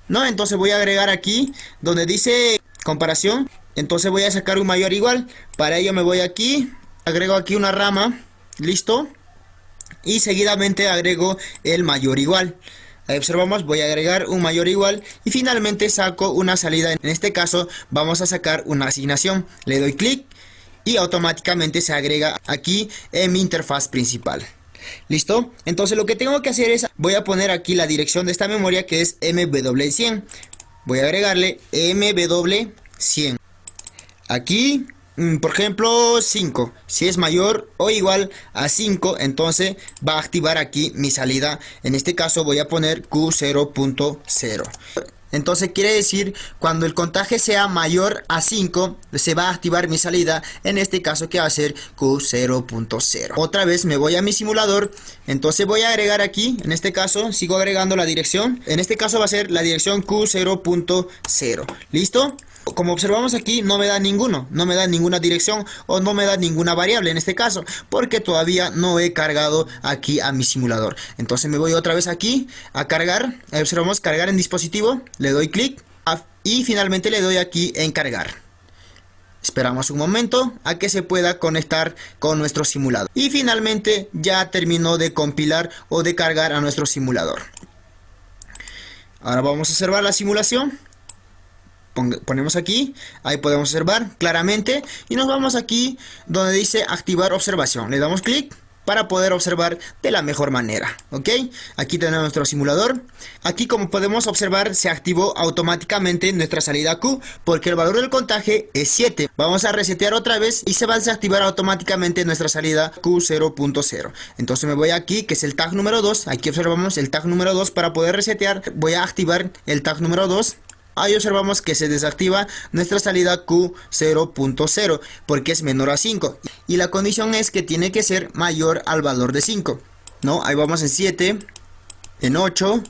No, entonces voy a agregar aquí donde dice comparación. Entonces voy a sacar un mayor igual. Para ello me voy aquí, agrego aquí una rama. Listo. Y seguidamente agrego el mayor igual. Ahí observamos, voy a agregar un mayor igual. Y finalmente saco una salida. En este caso vamos a sacar una asignación. Le doy clic y automáticamente se agrega aquí en mi interfaz principal. ¿Listo? Entonces lo que tengo que hacer es, voy a poner aquí la dirección de esta memoria que es MW100. Voy a agregarle MW100. Aquí, por ejemplo, 5. Si es mayor o igual a 5, entonces va a activar aquí mi salida. En este caso voy a poner Q0.0. Entonces quiere decir, cuando el contaje sea mayor a 5, se va a activar mi salida, en este caso que va a ser Q0.0. Otra vez me voy a mi simulador, entonces voy a agregar aquí, en este caso sigo agregando la dirección, en este caso va a ser la dirección Q0.0. ¿Listo? Como observamos aquí, no me da ninguno, no me da ninguna dirección o no me da ninguna variable en este caso, porque todavía no he cargado aquí a mi simulador. Entonces me voy otra vez aquí a cargar, observamos cargar en dispositivo, le doy clic y finalmente le doy aquí en cargar. Esperamos un momento a que se pueda conectar con nuestro simulador. Y finalmente ya terminó de compilar o de cargar a nuestro simulador. Ahora vamos a observar la simulación. Ponemos aquí, ahí podemos observar claramente y nos vamos aquí donde dice activar observación, le damos clic para poder observar de la mejor manera, ¿ok? Aquí tenemos nuestro simulador, aquí como podemos observar se activó automáticamente nuestra salida Q porque el valor del contaje es 7, vamos a resetear otra vez y se va a desactivar automáticamente nuestra salida Q0.0, entonces me voy aquí que es el tag número 2, aquí observamos el tag número 2 para poder resetear, voy a activar el tag número 2. Ahí observamos que se desactiva nuestra salida Q0.0 porque es menor a 5 y la condición es que tiene que ser mayor al valor de 5, ¿no? Ahí vamos en 7, en 8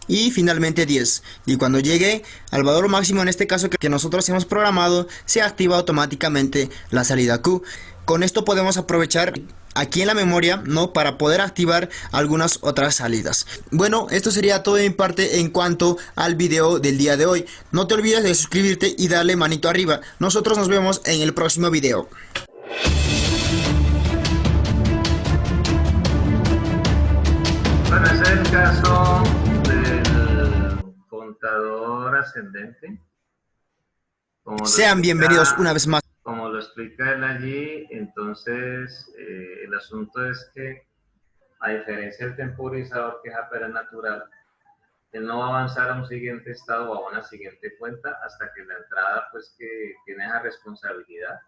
y finalmente 10, y cuando llegue al valor máximo, en este caso que nosotros hemos programado, se activa automáticamente la salida Q. Con esto podemos aprovechar aquí en la memoria, ¿no? Para poder activar algunas otras salidas. Bueno, esto sería todo de mi parte en cuanto al video del día de hoy. No te olvides de suscribirte y darle manito arriba. Nosotros nos vemos en el próximo video. Bueno, ese es el caso del contador ascendente. Sean bienvenidos una vez más. Como lo explica él allí, entonces el asunto es que, a diferencia del temporizador, que es apenas natural, él no va a avanzar a un siguiente estado o a una siguiente cuenta hasta que la entrada, pues, que tiene esa responsabilidad,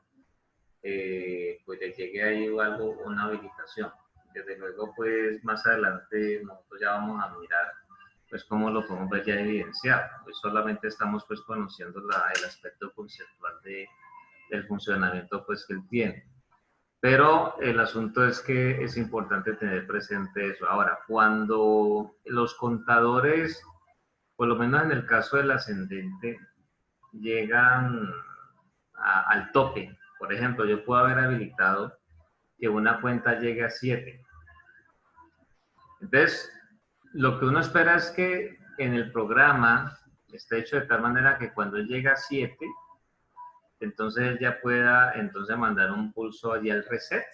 pues le llegue ahí algo, una habilitación. Desde luego, pues, más adelante nosotros ya vamos a mirar, pues, cómo lo podemos ver ya evidenciado. Pues solamente estamos, pues, conociendo el aspecto conceptual del funcionamiento, pues, que él tiene. Pero el asunto es que es importante tener presente eso. Ahora, cuando los contadores, por lo menos en el caso del ascendente, llegan al tope, por ejemplo, yo puedo haber habilitado que una cuenta llegue a 7. Entonces, lo que uno espera es que en el programa esté hecho de tal manera que cuando él llega a 7, entonces él ya pueda mandar un pulso allí al reset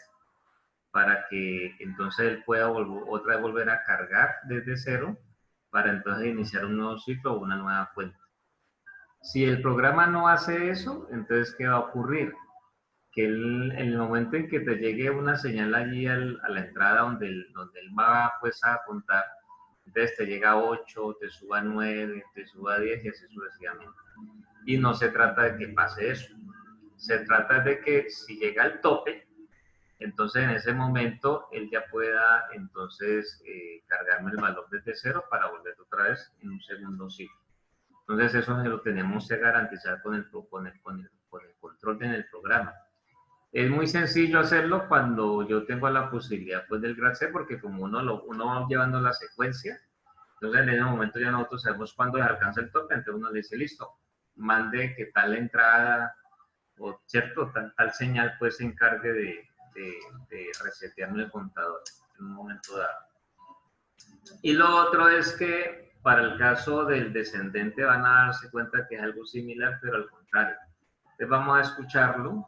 para que entonces él pueda otra vez volver a cargar desde 0 para entonces iniciar un nuevo ciclo o una nueva cuenta. Si el programa no hace eso, entonces ¿qué va a ocurrir? Que en el momento en que te llegue una señal allí a la entrada donde él va, pues, a contar, entonces te llega a 8, te suba a 9, te suba a 10 y así sucesivamente. Y no se trata de que pase eso. Se trata de que si llega al tope, entonces en ese momento él ya pueda entonces cargarme el valor desde 0 para volver otra vez en un segundo ciclo. Entonces eso se lo tenemos que garantizar con el control en el programa. Es muy sencillo hacerlo cuando yo tengo la posibilidad, pues, del GRAD-C, porque como uno va llevando la secuencia, entonces en ese momento ya nosotros sabemos cuándo alcanza el tope, entonces uno le dice, listo, mande que tal entrada o cierto, tal señal, pues, se encargue de resetearme el contador en un momento dado. Y lo otro es que para el caso del descendente van a darse cuenta que es algo similar, pero al contrario. Entonces vamos a escucharlo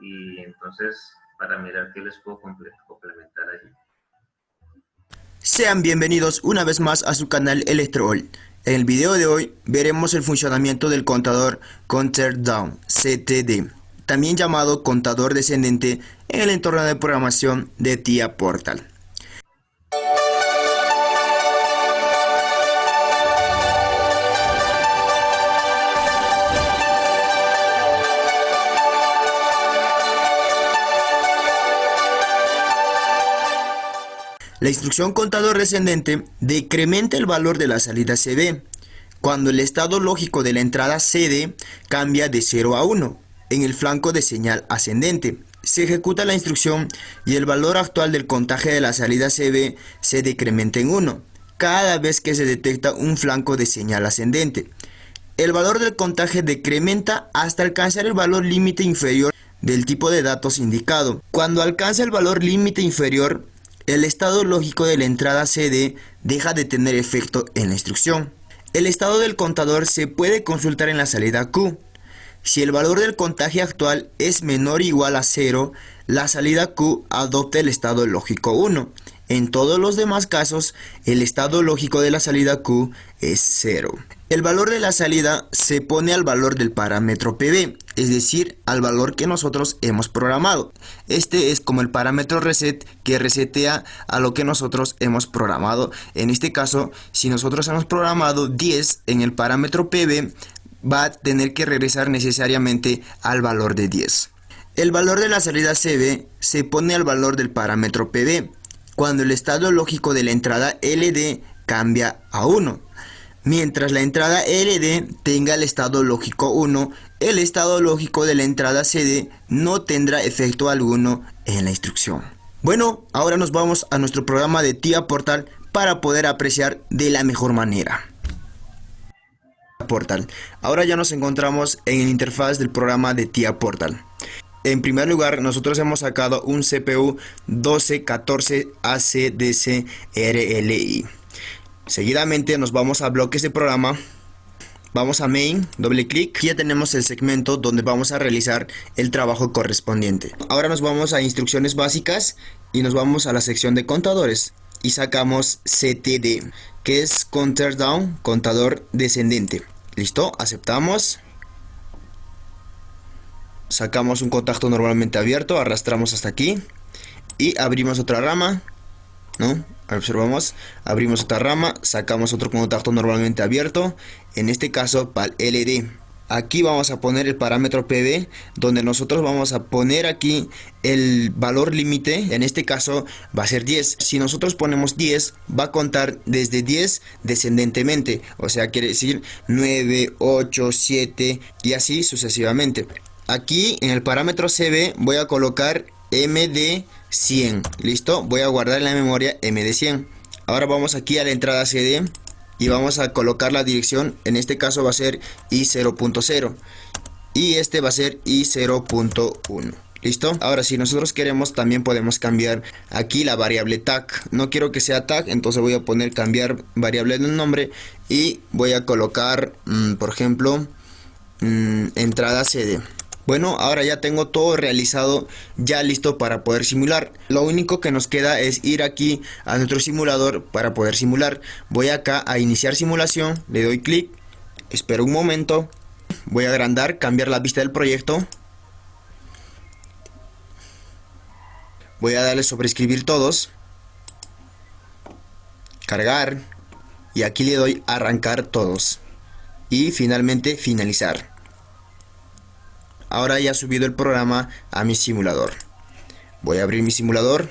y entonces para mirar qué les puedo complementar allí. Sean bienvenidos una vez más a su canal ElectroOl. En el video de hoy veremos el funcionamiento del contador Counter Down CTD, también llamado contador descendente en el entorno de programación de TIA Portal. La instrucción contador descendente decrementa el valor de la salida CB cuando el estado lógico de la entrada CD cambia de 0 a 1 en el flanco de señal ascendente. Se ejecuta la instrucción y el valor actual del contaje de la salida CB se decrementa en 1 cada vez que se detecta un flanco de señal ascendente. El valor del contaje decrementa hasta alcanzar el valor límite inferior del tipo de datos indicado. Cuando alcanza el valor límite inferior, el estado lógico de la entrada CD deja de tener efecto en la instrucción. El estado del contador se puede consultar en la salida Q. Si el valor del contaje actual es menor o igual a 0, la salida Q adopta el estado lógico 1. En todos los demás casos, el estado lógico de la salida Q es 0. El valor de la salida se pone al valor del parámetro PB, es decir, al valor que nosotros hemos programado. Este es como el parámetro reset que resetea a lo que nosotros hemos programado. En este caso, si nosotros hemos programado 10 en el parámetro PB, va a tener que regresar necesariamente al valor de 10. El valor de la salida CB se pone al valor del parámetro PB cuando el estado lógico de la entrada LD cambia a 1. Mientras la entrada LD tenga el estado lógico 1, el estado lógico de la entrada CD no tendrá efecto alguno en la instrucción. Bueno, ahora nos vamos a nuestro programa de TIA Portal para poder apreciar de la mejor manera. Portal. Ahora ya nos encontramos en la interfaz del programa de TIA Portal. En primer lugar, nosotros hemos sacado un CPU 1214 ACDC RLI. Seguidamente nos vamos a bloques de programa. Vamos a main, doble clic. Aquí ya tenemos el segmento donde vamos a realizar el trabajo correspondiente. Ahora nos vamos a instrucciones básicas y nos vamos a la sección de contadores. Y sacamos CTD, que es Counter Down, contador descendente. Listo, aceptamos. Sacamos un contacto normalmente abierto, arrastramos hasta aquí y abrimos otra rama, ¿no? Observamos, abrimos otra rama, sacamos otro contacto normalmente abierto, en este caso para el LD. Aquí vamos a poner el parámetro PB, donde nosotros vamos a poner aquí el valor límite, en este caso va a ser 10. Si nosotros ponemos 10, va a contar desde 10 descendentemente, o sea, quiere decir 9, 8, 7 y así sucesivamente. Aquí en el parámetro CB voy a colocar MD100, listo, voy a guardar en la memoria MD100. Ahora vamos aquí a la entrada CD y vamos a colocar la dirección, en este caso va a ser I0.0 y este va a ser I0.1. ¿Listo? Ahora si nosotros queremos también podemos cambiar aquí la variable tag. No quiero que sea tag, entonces voy a poner cambiar variable de nombre y voy a colocar, por ejemplo, entrada CD. Bueno, ahora ya tengo todo realizado, ya listo para poder simular. Lo único que nos queda es ir aquí a nuestro simulador para poder simular. Voy acá a iniciar simulación, le doy clic, espero un momento, voy a agrandar, cambiar la vista del proyecto. Voy a darle sobre escribir todos, cargar y aquí le doy arrancar todos y finalmente finalizar. Ahora ya he subido el programa a mi simulador. Voy a abrir mi simulador.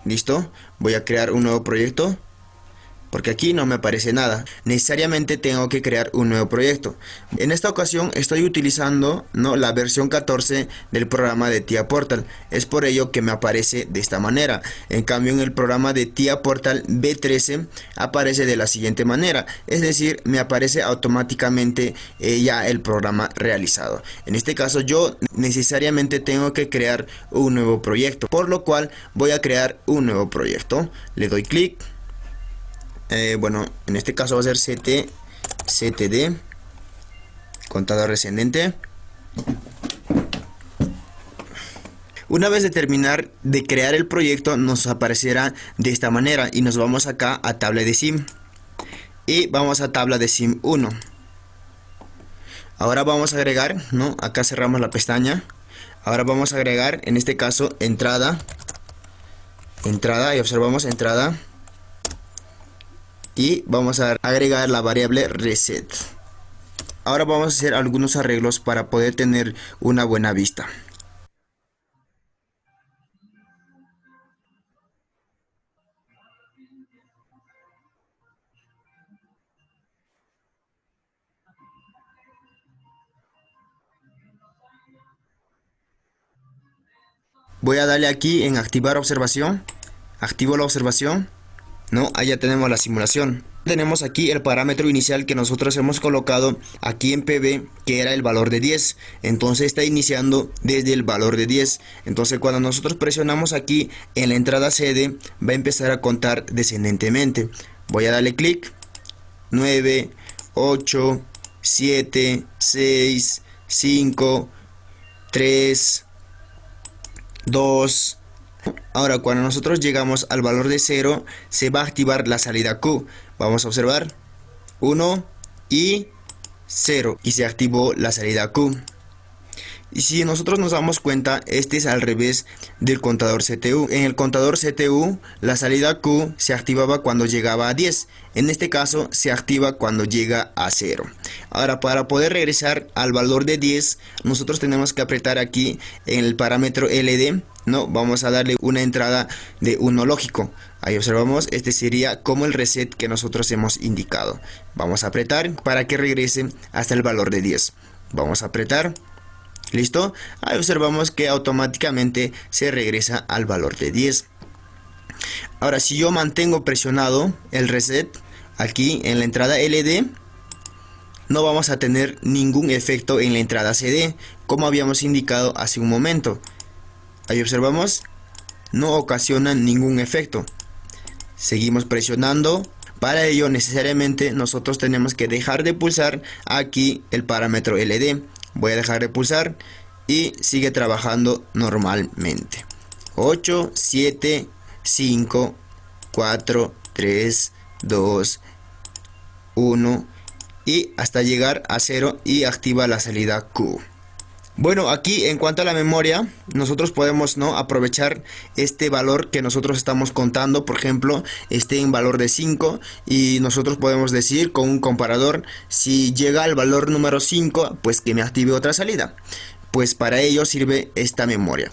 Listo. Voy a crear un nuevo proyecto. Porque aquí no me aparece nada. Necesariamente tengo que crear un nuevo proyecto. En esta ocasión estoy utilizando, ¿no?, la versión 14 del programa de TIA Portal. Es por ello que me aparece de esta manera. En cambio en el programa de TIA Portal B13 aparece de la siguiente manera. Es decir, me aparece automáticamente ya el programa realizado. En este caso yo necesariamente tengo que crear un nuevo proyecto. Por lo cual voy a crear un nuevo proyecto. Le doy clic. Bueno, en este caso va a ser CTD, contador descendente. Una vez de terminar de crear el proyecto nos aparecerá de esta manera y nos vamos acá a tabla de sim y vamos a tabla de sim 1. Ahora vamos a agregar, ¿no? Acá cerramos la pestaña. Ahora vamos a agregar, en este caso, entrada y observamos entrada. Y vamos a agregar la variable reset. Ahora vamos a hacer algunos arreglos para poder tener una buena vista. Voy a darle aquí en activar observación. Activo la observación. No, ahí ya tenemos la simulación. Tenemos aquí el parámetro inicial que nosotros hemos colocado aquí en PB, que era el valor de 10. Entonces está iniciando desde el valor de 10. Entonces cuando nosotros presionamos aquí en la entrada CD, va a empezar a contar descendentemente. Voy a darle clic. 9, 8, 7, 6, 5, 3, 2. Ahora cuando nosotros llegamos al valor de 0, se va a activar la salida Q. Vamos a observar 1 y 0 y se activó la salida Q. Y si nosotros nos damos cuenta, este es al revés del contador CTU. En el contador CTU, la salida Q se activaba cuando llegaba a 10. En este caso, se activa cuando llega a 0. Ahora, para poder regresar al valor de 10, nosotros tenemos que apretar aquí en el parámetro LD, ¿no? Vamos a darle una entrada de 1 lógico. Ahí observamos, este sería como el reset que nosotros hemos indicado. Vamos a apretar para que regrese hasta el valor de 10. Vamos a apretar. ¿Listo? Ahí observamos que automáticamente se regresa al valor de 10. Ahora, si yo mantengo presionado el reset aquí en la entrada LD, no vamos a tener ningún efecto en la entrada CD, como habíamos indicado hace un momento. Ahí observamos, no ocasiona ningún efecto. Seguimos presionando. Para ello, necesariamente nosotros tenemos que dejar de pulsar aquí el parámetro LD. Voy a dejar de pulsar y sigue trabajando normalmente. 8, 7, 5, 4, 3, 2, 1 y hasta llegar a 0 y activa la salida Q. Bueno, aquí en cuanto a la memoria, nosotros podemos, ¿no?, aprovechar este valor que nosotros estamos contando. Por ejemplo, esté en valor de 5 y nosotros podemos decir con un comparador, si llega al valor número 5, pues que me active otra salida. Pues para ello sirve esta memoria.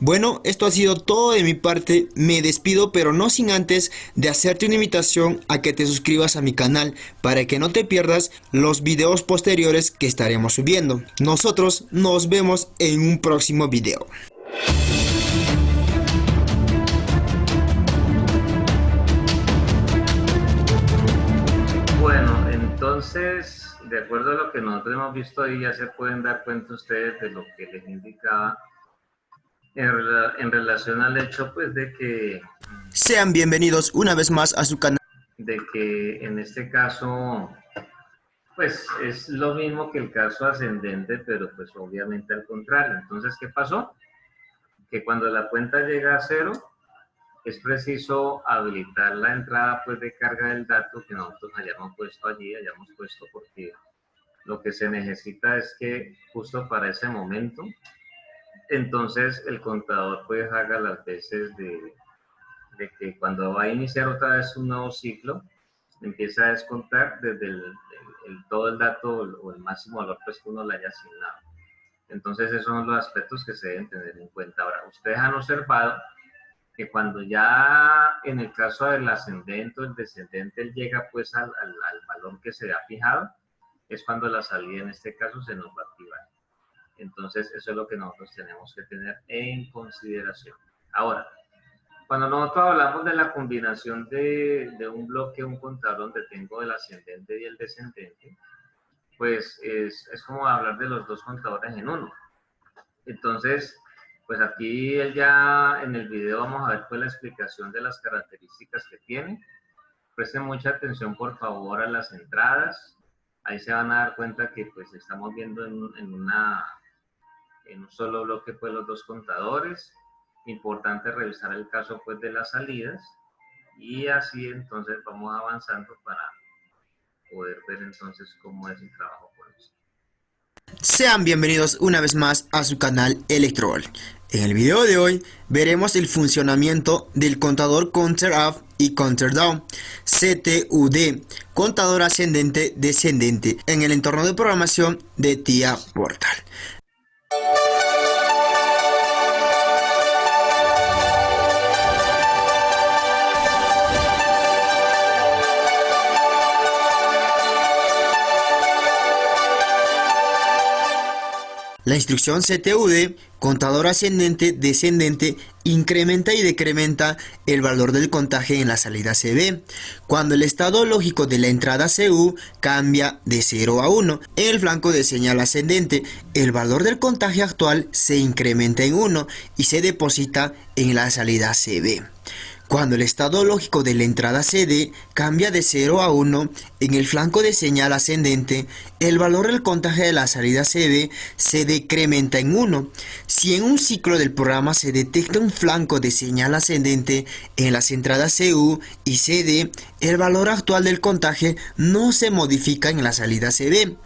Bueno, esto ha sido todo de mi parte. Me despido, pero no sin antes de hacerte una invitación a que te suscribas a mi canal para que no te pierdas los videos posteriores que estaremos subiendo. Nosotros nos vemos en un próximo video. Bueno, entonces, de acuerdo a lo que nosotros hemos visto ahí, ya se pueden dar cuenta ustedes de lo que les indicaba en relación al hecho, pues, de que Sean bienvenidos una vez más a su canal. De que en este caso, pues, es lo mismo que el caso ascendente, pero pues obviamente al contrario. Entonces, ¿qué pasó? Que cuando la cuenta llega a 0, es preciso habilitar la entrada, pues, de carga del dato que nosotros hayamos puesto allí, porque lo que se necesita es que justo para ese momento, entonces el contador pues haga las veces de que cuando va a iniciar otra vez un nuevo ciclo, empieza a descontar desde todo el dato o el máximo valor pues que uno le haya asignado. Entonces esos son los aspectos que se deben tener en cuenta. Ahora, ustedes han observado que cuando ya en el caso del ascendente o el descendente él llega pues al valor que se ha fijado, es cuando la salida en este caso se nos va a activar. Entonces eso es lo que nosotros tenemos que tener en consideración. Ahora, cuando nosotros hablamos de la combinación de un bloque, un contador donde tengo el ascendente y el descendente, pues es como hablar de los dos contadores en uno. Entonces, pues aquí ya en el video vamos a ver pues la explicación de las características que tiene. Presten mucha atención por favor a las entradas. Ahí se van a dar cuenta que pues estamos viendo en un solo bloque pues los dos contadores. Importante revisar el caso pues de las salidas y así entonces vamos avanzando para poder ver entonces cómo es el trabajo con eso. Sean bienvenidos una vez más a su canal Electroball. En el video de hoy veremos el funcionamiento del contador Counter Up y Counter Down CTUD, contador ascendente descendente, en el entorno de programación de TIA Portal. La instrucción CTUD, contador ascendente, descendente, incrementa y decrementa el valor del contaje en la salida CB. Cuando el estado lógico de la entrada CU cambia de 0 a 1, en el flanco de señal ascendente, el valor del contaje actual se incrementa en 1 y se deposita en la salida CB. Cuando el estado lógico de la entrada CD cambia de 0 a 1, en el flanco de señal ascendente, el valor del contaje de la salida CB se decrementa en 1. Si en un ciclo del programa se detecta un flanco de señal ascendente en las entradas CU y CD, el valor actual del contaje no se modifica en la salida CB.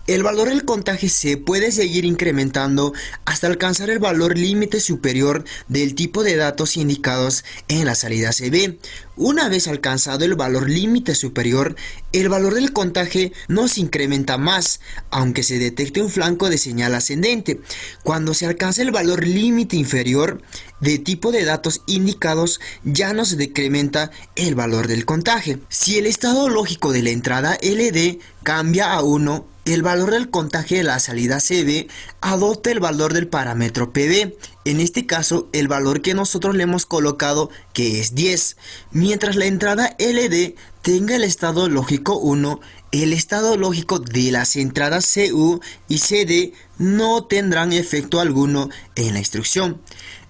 El valor del contaje se puede seguir incrementando hasta alcanzar el valor límite superior del tipo de datos indicados en la salida CB. Una vez alcanzado el valor límite superior, el valor del contaje no se incrementa más, aunque se detecte un flanco de señal ascendente. Cuando se alcanza el valor límite inferior de tipo de datos indicados, ya no se decrementa el valor del contaje. Si el estado lógico de la entrada LD cambia a 1, el valor del contaje de la salida CB adopta el valor del parámetro PB, en este caso el valor que nosotros le hemos colocado, que es 10. Mientras la entrada LD tenga el estado lógico 1, el estado lógico de las entradas CU y CD no tendrán efecto alguno en la instrucción.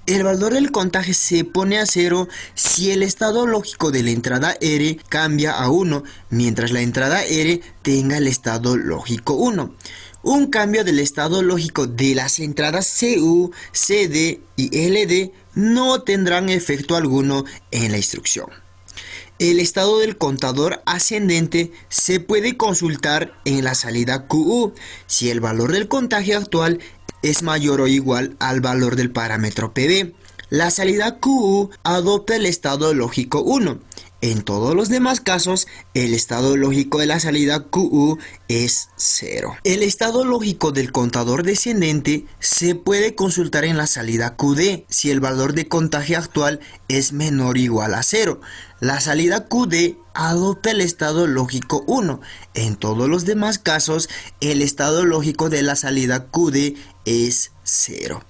El valor del contaje se pone a 0 si el estado lógico de la entrada R cambia a 1, mientras la entrada R tenga el estado lógico 1. Un cambio del estado lógico de las entradas CU, CD y LD no tendrán efecto alguno en la instrucción. El estado del contador ascendente se puede consultar en la salida QU si el valor del contaje actual es mayor o igual al valor del parámetro PB. La salida QU adopta el estado lógico 1. En todos los demás casos, el estado lógico de la salida QU es 0. El estado lógico del contador descendente se puede consultar en la salida QD si el valor de contaje actual es menor o igual a 0. La salida QD adopta el estado lógico 1. En todos los demás casos, el estado lógico de la salida QD es 0.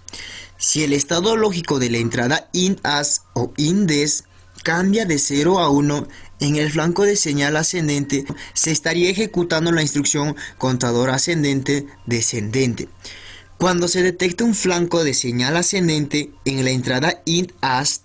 Si el estado lógico de la entrada INT-AS o INT-DES cambia de 0 a 1, en el flanco de señal ascendente se estaría ejecutando la instrucción contador ascendente descendente. Cuando se detecta un flanco de señal ascendente en la entrada INT-AS,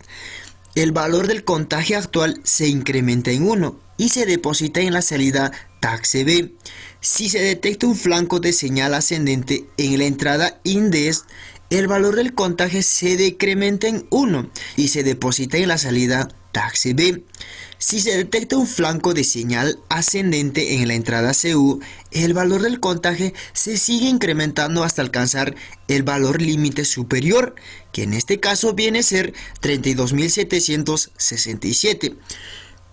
el valor del contaje actual se incrementa en 1 y se deposita en la salida TAC-CB. Si se detecta un flanco de señal ascendente en la entrada INT-DES, el valor del contaje se decrementa en 1 y se deposita en la salida TAC-CB. Si se detecta un flanco de señal ascendente en la entrada CU, el valor del contaje se sigue incrementando hasta alcanzar el valor límite superior, que en este caso viene a ser 32.767.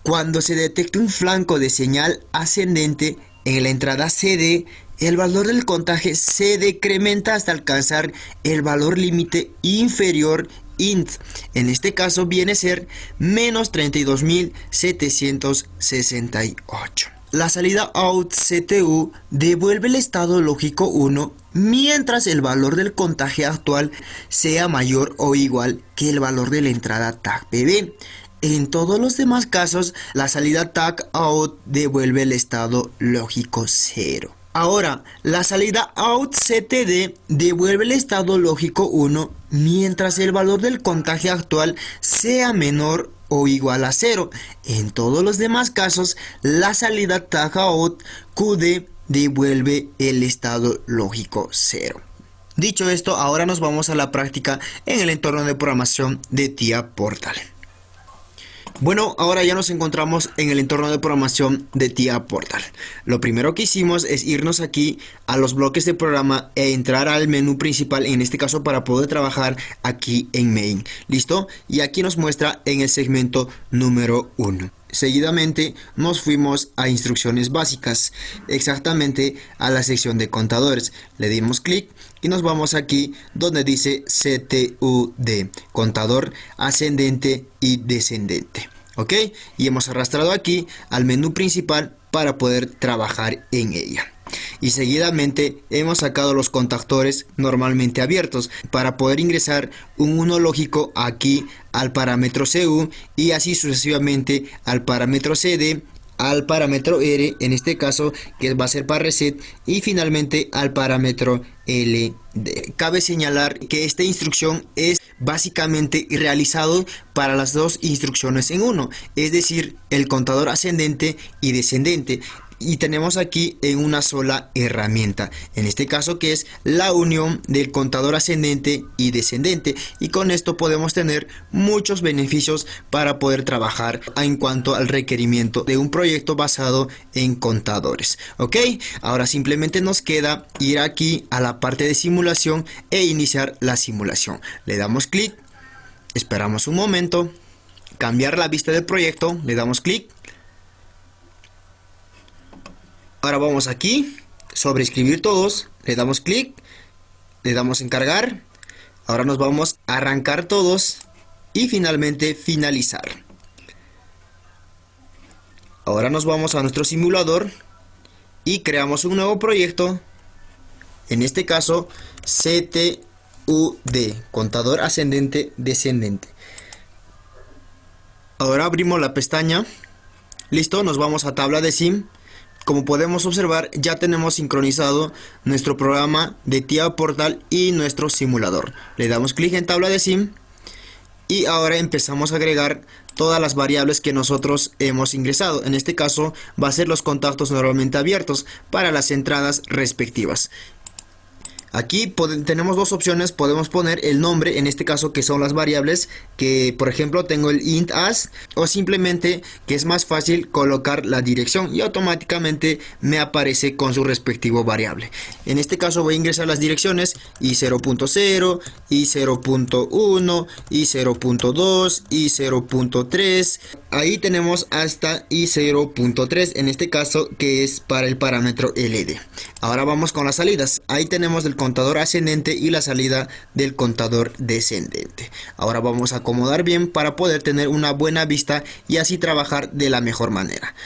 Cuando se detecta un flanco de señal ascendente en la entrada CD, el valor del contaje se decrementa hasta alcanzar el valor límite inferior INT. En este caso viene a ser menos 32.768. La salida OUT-CTU devuelve el estado lógico 1 mientras el valor del contaje actual sea mayor o igual que el valor de la entrada TAC-PB. En todos los demás casos, la salida TAC-OUT devuelve el estado lógico 0. Ahora, la salida OUT-CTD devuelve el estado lógico 1 mientras el valor del contaje actual sea menor o igual a 0. En todos los demás casos, la salida TAC-OUT-QD devuelve el estado lógico 0. Dicho esto, ahora nos vamos a la práctica en el entorno de programación de TIA Portal. Bueno, ahora ya nos encontramos en el entorno de programación de TIA Portal. Lo primero que hicimos es irnos aquí a los bloques de programa e entrar al menú principal, en este caso para poder trabajar aquí en Main. ¿Listo? Y aquí nos muestra en el segmento número 1. Seguidamente nos fuimos a instrucciones básicas, exactamente a la sección de contadores. Le dimos clic y nos vamos aquí donde dice CTUD, contador ascendente y descendente. ¿Ok? Y hemos arrastrado aquí al menú principal para poder trabajar en ella. y seguidamente hemos sacado los contactores normalmente abiertos para poder ingresar un 1 lógico aquí al parámetro CU y así sucesivamente al parámetro CD, al parámetro R, en este caso que va a ser para reset, y finalmente al parámetro LD. Cabe señalar que esta instrucción es básicamente realizado para las dos instrucciones en uno, es decir, el contador ascendente y descendente. Y tenemos aquí en una sola herramienta, en este caso que es la unión del contador ascendente y descendente, y con esto podemos tener muchos beneficios para poder trabajar en cuanto al requerimiento de un proyecto basado en contadores. Ok, ahora simplemente nos queda ir aquí a la parte de simulación e iniciar la simulación. Le damos clic, esperamos un momento, cambiar la vista del proyecto, le damos clic. Ahora vamos aquí, sobre escribir todos, le damos clic, le damos en cargar. Ahora nos vamos a arrancar todos y finalmente finalizar. Ahora nos vamos a nuestro simulador y creamos un nuevo proyecto, en este caso CTUD, contador ascendente descendente. Ahora abrimos la pestaña, listo, nos vamos a tabla de sim. Como podemos observar, ya tenemos sincronizado nuestro programa de TIA Portal y nuestro simulador. Le damos clic en tabla de sim y ahora empezamos a agregar todas las variables que nosotros hemos ingresado. En este caso va a ser los contactos normalmente abiertos para las entradas respectivas. Aquí tenemos dos opciones, podemos poner el nombre, en este caso que son las variables, que por ejemplo tengo el int as, o simplemente que es más fácil colocar la dirección y automáticamente me aparece con su respectivo variable. En este caso voy a ingresar las direcciones i0.0, i0.1, i0.2, i0.3, ahí tenemos hasta i0.3, en este caso que es para el parámetro LD. Ahora vamos con las salidas, ahí tenemos el contador ascendente y la salida del contador descendente. Ahora vamos a acomodar bien para poder tener una buena vista y así trabajar de la mejor manera.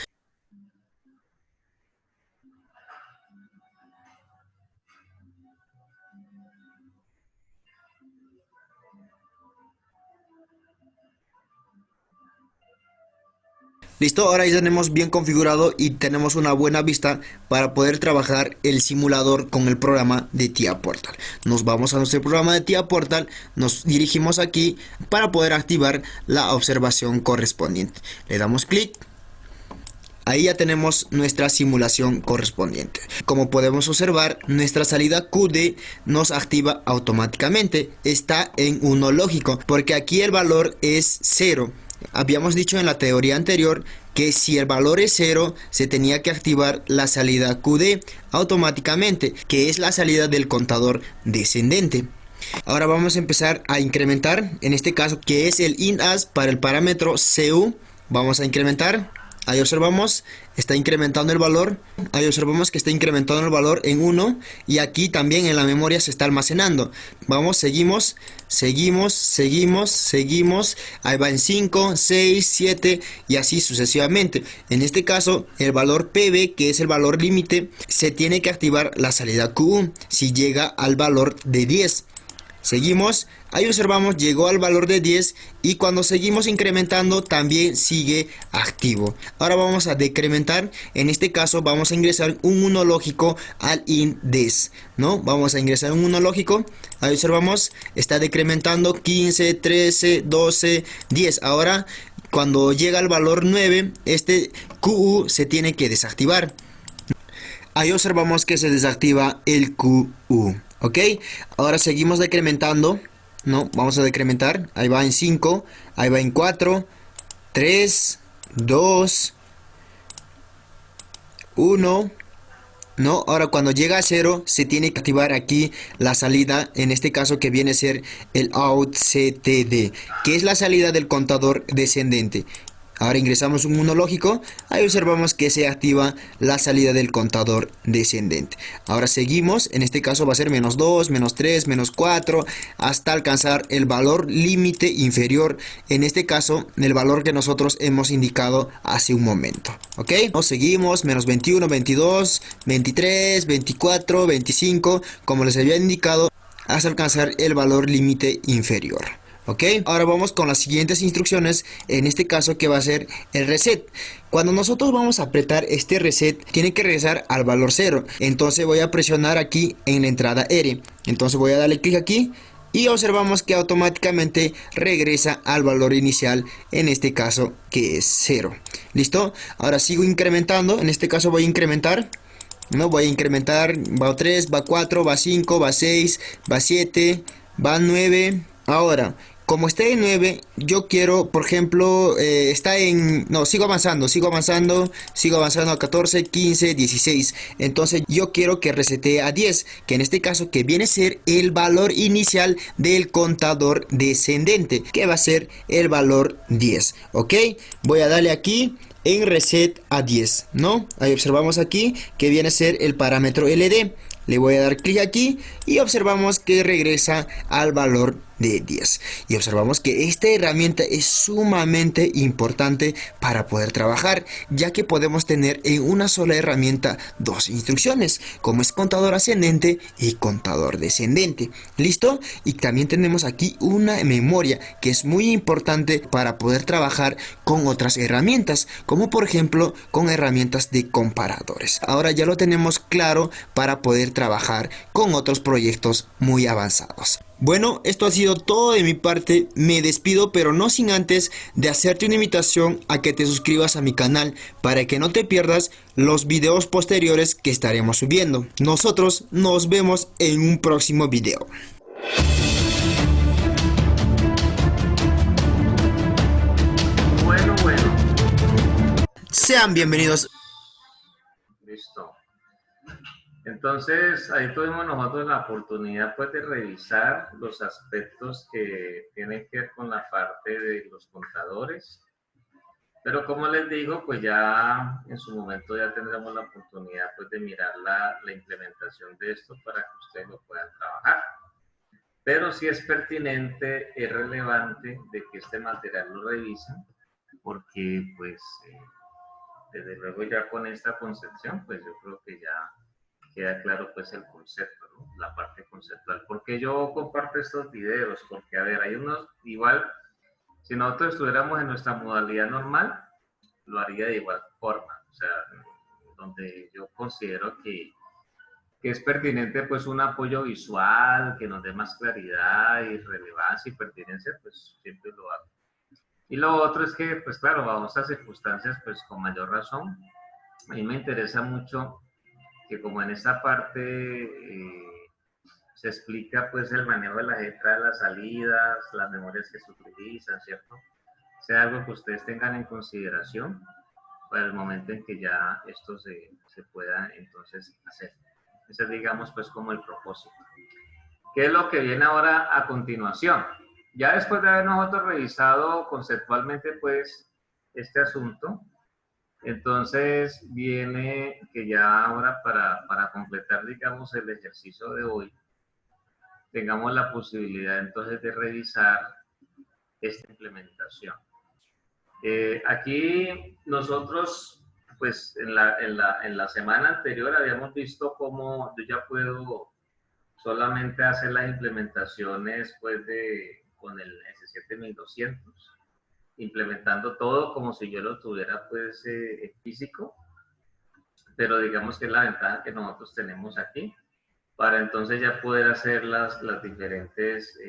Listo, ahora ya tenemos bien configurado y tenemos una buena vista para poder trabajar el simulador con el programa de TIA Portal. Nos vamos a nuestro programa de TIA Portal, nos dirigimos aquí para poder activar la observación correspondiente. Le damos clic. Ahí ya tenemos nuestra simulación correspondiente. Como podemos observar, nuestra salida QD nos activa automáticamente. Está en 1 lógico, porque aquí el valor es 0. Habíamos dicho en la teoría anterior que si el valor es 0 se tenía que activar la salida QD automáticamente, que es la salida del contador descendente. Ahora vamos a empezar a incrementar, en este caso que es el int as para el parámetro CU. Vamos a incrementar. Ahí observamos, está incrementando el valor. Ahí observamos que está incrementando el valor en 1. Y aquí también en la memoria se está almacenando. Vamos, seguimos. Ahí va en 5, 6, 7 y así sucesivamente. En este caso, el valor PB, que es el valor límite, se tiene que activar la salida QU si llega al valor de 10. Seguimos, ahí observamos, llegó al valor de 10 y cuando seguimos incrementando también sigue activo. Ahora vamos a decrementar, en este caso vamos a ingresar un 1 lógico al INDES, ¿no? Vamos a ingresar un 1 lógico, ahí observamos, está decrementando 15, 13, 12, 10. Ahora cuando llega al valor 9, este QU se tiene que desactivar. Ahí observamos que se desactiva el QU. Ok, ahora seguimos decrementando, ¿no? Vamos a decrementar, ahí va en 5, ahí va en 4, 3, 2, 1, ¿no? Ahora cuando llega a 0 se tiene que activar aquí la salida, en este caso que viene a ser el OutCTD, que es la salida del contador descendente. Ahora ingresamos un monológico, ahí observamos que se activa la salida del contador descendente. Ahora seguimos, en este caso va a ser -2, -3, -4, hasta alcanzar el valor límite inferior, en este caso el valor que nosotros hemos indicado hace un momento. ¿Ok? Nos seguimos, -21, 22, 23, 24, 25, como les había indicado, hasta alcanzar el valor límite inferior. ¿Ok? Ahora vamos con las siguientes instrucciones, en este caso que va a ser el reset. Cuando nosotros vamos a apretar este reset, tiene que regresar al valor 0. Entonces voy a presionar aquí en la entrada R. Entonces voy a darle clic aquí y observamos que automáticamente regresa al valor inicial, en este caso que es 0. ¿Listo? Ahora sigo incrementando, en este caso voy a incrementar. No, voy a incrementar, va 3, va 4, va 5, va 6, va 7, va 9. Ahora, como está en 9, yo quiero, por ejemplo, está en... No, sigo avanzando a 14, 15, 16. Entonces yo quiero que resete a 10, que en este caso que viene a ser el valor inicial del contador descendente, que va a ser el valor 10. ¿Ok? Voy a darle aquí en reset a 10, ¿no? Ahí observamos aquí que viene a ser el parámetro LD. Le voy a dar clic aquí y observamos que regresa al valor de 10. Y observamos que esta herramienta es sumamente importante para poder trabajar, ya que podemos tener en una sola herramienta dos instrucciones, como es contador ascendente y contador descendente. ¿Listo? Y también tenemos aquí una memoria que es muy importante para poder trabajar con otras herramientas, como por ejemplo con herramientas de comparadores. Ahora ya lo tenemos claro para poder trabajar con otros proyectos muy avanzados. Bueno, esto ha sido todo de mi parte. Me despido, pero no sin antes de hacerte una invitación a que te suscribas a mi canal para que no te pierdas los videos posteriores que estaremos subiendo. Nosotros nos vemos en un próximo video. Bueno. Sean bienvenidos. Listo. Entonces, ahí tuvimos nosotros la oportunidad pues de revisar los aspectos que tienen que ver con la parte de los contadores. Pero como les digo, pues ya en su momento ya tendremos la oportunidad pues de mirar la implementación de esto para que ustedes lo puedan trabajar. Pero sí es pertinente, es relevante de que este material lo revisen, porque pues desde luego ya con esta concepción, pues yo creo que ya queda claro pues el concepto, ¿no? La parte conceptual. ¿Por qué yo comparto estos videos? Porque, a ver, hay unos, igual, si nosotros estuviéramos en nuestra modalidad normal, lo haría de igual forma, o sea, donde yo considero que es pertinente pues un apoyo visual, que nos dé más claridad y relevancia y pertinencia, pues siempre lo hago. Y lo otro es que, pues claro, bajo estas circunstancias, pues con mayor razón, a mí me interesa mucho que como en esta parte se explica pues el manejo de las entradas, las salidas, las memorias que se utilizan, ¿cierto? Sea algo que ustedes tengan en consideración para el momento en que ya esto se pueda entonces hacer. Ese es, digamos, pues como el propósito. ¿Qué es lo que viene ahora a continuación? Ya después de haber nosotros revisado conceptualmente pues este asunto, entonces viene que ya ahora para completar, digamos, el ejercicio de hoy, tengamos la posibilidad entonces de revisar esta implementación. Aquí nosotros, pues en la semana anterior habíamos visto cómo yo ya puedo solamente hacer las implementaciones pues con el S7200, implementando todo como si yo lo tuviera pues físico, pero digamos que es la ventaja que nosotros tenemos aquí, para entonces ya poder hacer las diferentes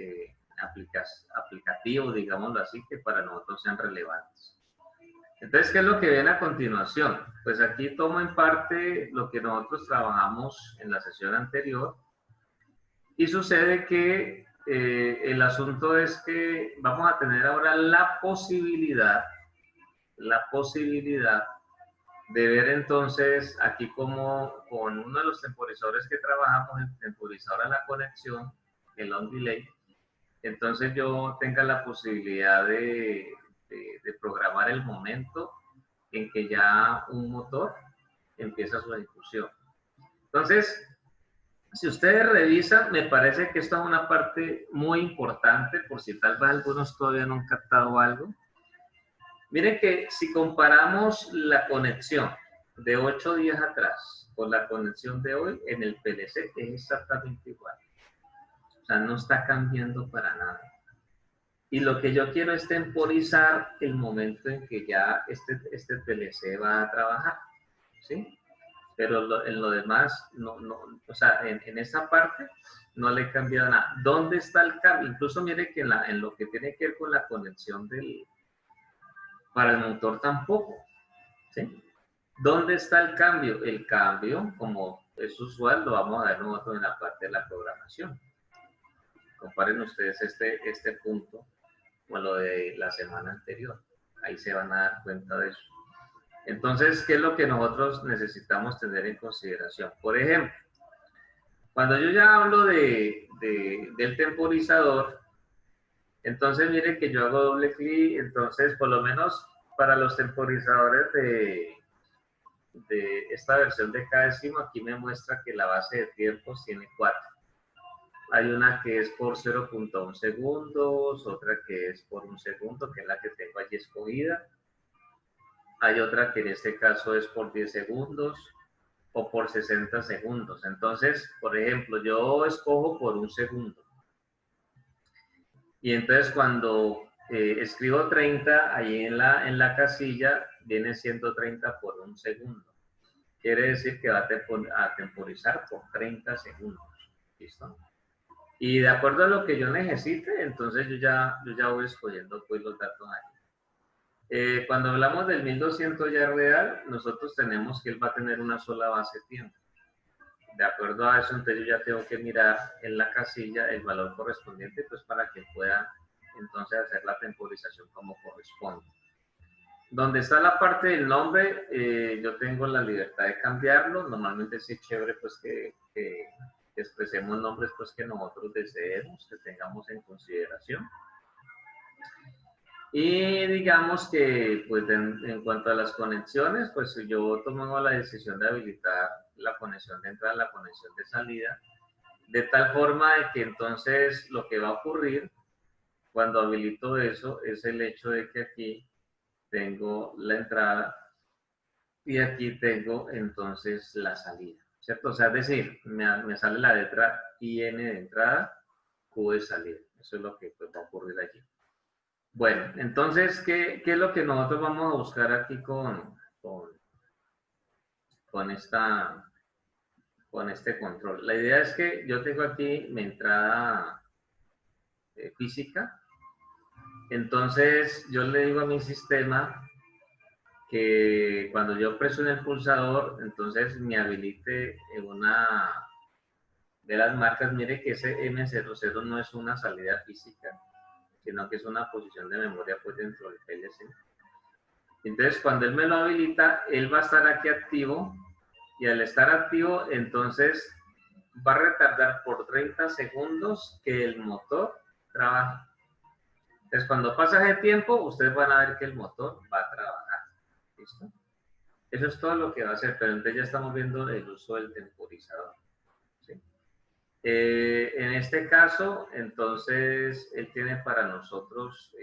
aplicativos, digámoslo así, que para nosotros sean relevantes. Entonces, ¿qué es lo que viene a continuación? Pues aquí tomo en parte lo que nosotros trabajamos en la sesión anterior y sucede que el asunto es que vamos a tener ahora la posibilidad de ver entonces aquí como con uno de los temporizadores que trabajamos, el temporizador a la conexión, el on delay, entonces yo tenga la posibilidad de de programar el momento en que ya un motor empieza su ejecución. Entonces, si ustedes revisan, me parece que esto es una parte muy importante, por si tal vez algunos todavía no han captado algo. Miren que si comparamos la conexión de 8 días atrás con la conexión de hoy, en el PLC es exactamente igual. O sea, no está cambiando para nada. Y lo que yo quiero es temporizar el momento en que ya este PLC va a trabajar, ¿sí? Pero en lo demás, o sea, en esa parte no le he cambiado nada. ¿Dónde está el cambio? Incluso mire que en lo que tiene que ver con la conexión para el motor tampoco, ¿sí? ¿Dónde está el cambio? El cambio, como es usual, lo vamos a ver nosotros en la parte de la programación. Comparen ustedes este punto con lo de la semana anterior. Ahí se van a dar cuenta de eso. Entonces, ¿qué es lo que nosotros necesitamos tener en consideración? Por ejemplo, cuando yo ya hablo del temporizador, entonces miren que yo hago doble clic, entonces por lo menos para los temporizadores de esta versión de cada décimo, aquí me muestra que la base de tiempos tiene 4. Hay una que es por 0.1 segundos, otra que es por 1 segundo, que es la que tengo allí escogida. Hay otra que en este caso es por 10 segundos o por 60 segundos. Entonces, por ejemplo, yo escojo por 1 segundo. Y entonces cuando escribo 30, ahí en la casilla viene siendo 30 por 1 segundo. Quiere decir que va a temporizar por 30 segundos. ¿Listo? Y de acuerdo a lo que yo necesite, entonces yo ya voy escogiendo pues los datos ahí. Cuando hablamos del 1200 ya real, nosotros tenemos que él va a tener una sola base de tiempo. De acuerdo a eso, entonces yo ya tengo que mirar en la casilla el valor correspondiente, pues para que pueda entonces hacer la temporización como corresponde. Donde está la parte del nombre, yo tengo la libertad de cambiarlo. Normalmente sí es chévere pues que expresemos nombres pues que nosotros deseemos, que tengamos en consideración. Y digamos que pues en cuanto a las conexiones, pues yo tomo la decisión de habilitar la conexión de entrada, la conexión de salida, de tal forma de que entonces lo que va a ocurrir cuando habilito eso es el hecho de que aquí tengo la entrada y aquí tengo entonces la salida, ¿cierto? O sea, es decir, me sale la letra IN de entrada, Q de salida. Eso es lo que pues, va a ocurrir allí. Bueno, entonces, ¿qué es lo que nosotros vamos a buscar aquí con este control? La idea es que yo tengo aquí mi entrada física. Entonces, yo le digo a mi sistema que cuando yo presione el pulsador, entonces me habilite en una de las marcas. Mire que ese M00 no es una salida física, sino que es una posición de memoria pues dentro del PLC. Entonces, cuando él me lo habilita, él va a estar aquí activo, y al estar activo, entonces va a retardar por 30 segundos que el motor trabaje. Entonces, cuando pasa ese tiempo, ustedes van a ver que el motor va a trabajar. ¿Listo? Eso es todo lo que va a hacer, pero entonces ya estamos viendo el uso del temporizador. ¿Sí? En este caso, entonces, él tiene para nosotros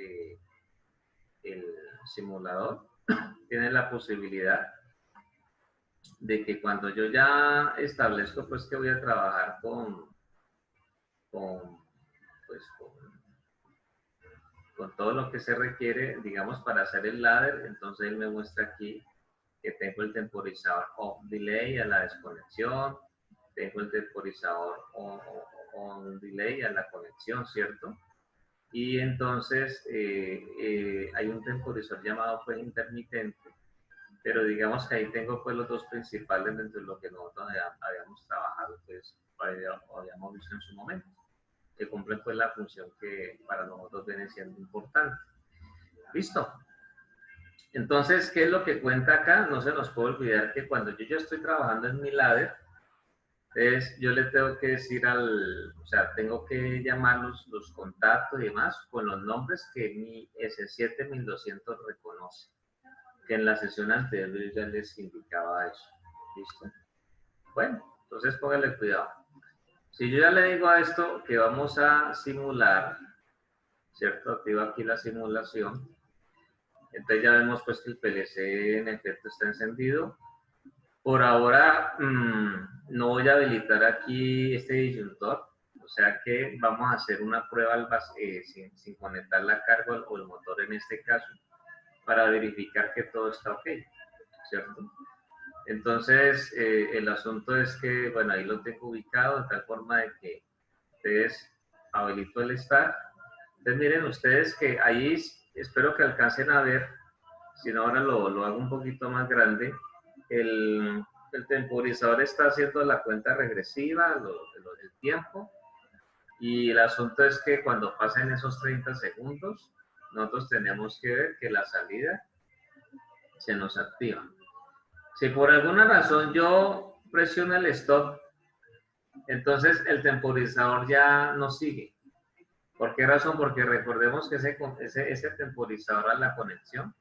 el simulador, tiene la posibilidad de que cuando yo ya establezco pues que voy a trabajar con todo lo que se requiere, digamos, para hacer el ladder, entonces él me muestra aquí que tengo el temporizador off delay a la desconexión, tengo el temporizador on delay a la conexión, ¿cierto? Y entonces hay un temporizador llamado pues intermitente, pero digamos que ahí tengo pues los dos principales dentro de lo que nosotros habíamos trabajado, pues habíamos visto en su momento, que cumplen pues la función que para nosotros viene siendo importante. ¿Listo? Entonces, ¿qué es lo que cuenta acá? No se nos puede olvidar que cuando yo ya estoy trabajando en mi ladder, Entonces, yo le tengo que decir o sea, tengo que llamar los contactos y demás con los nombres que mi S7-1200 reconoce, que en la sesión anterior yo ya les indicaba eso. ¿Listo? Bueno, entonces póngale cuidado. Si yo ya le digo a esto que vamos a simular, ¿cierto? Activo aquí la simulación. Entonces ya vemos pues que el PLC en efecto está encendido. Por ahora no voy a habilitar aquí este disyuntor, o sea que vamos a hacer una prueba sin conectar la carga o el motor en este caso, para verificar que todo está ok, ¿cierto? Entonces el asunto es que, bueno, ahí lo tengo ubicado de tal forma de que ustedes habilito el start. Entonces miren ustedes que ahí espero que alcancen a ver, si no ahora lo hago un poquito más grande. El temporizador está haciendo la cuenta regresiva, el tiempo, y el asunto es que cuando pasen esos 30 segundos, nosotros tenemos que ver que la salida se nos activa. Si por alguna razón yo presiono el stop, entonces el temporizador ya no sigue. ¿Por qué razón? Porque recordemos que ese temporizador a la conexión,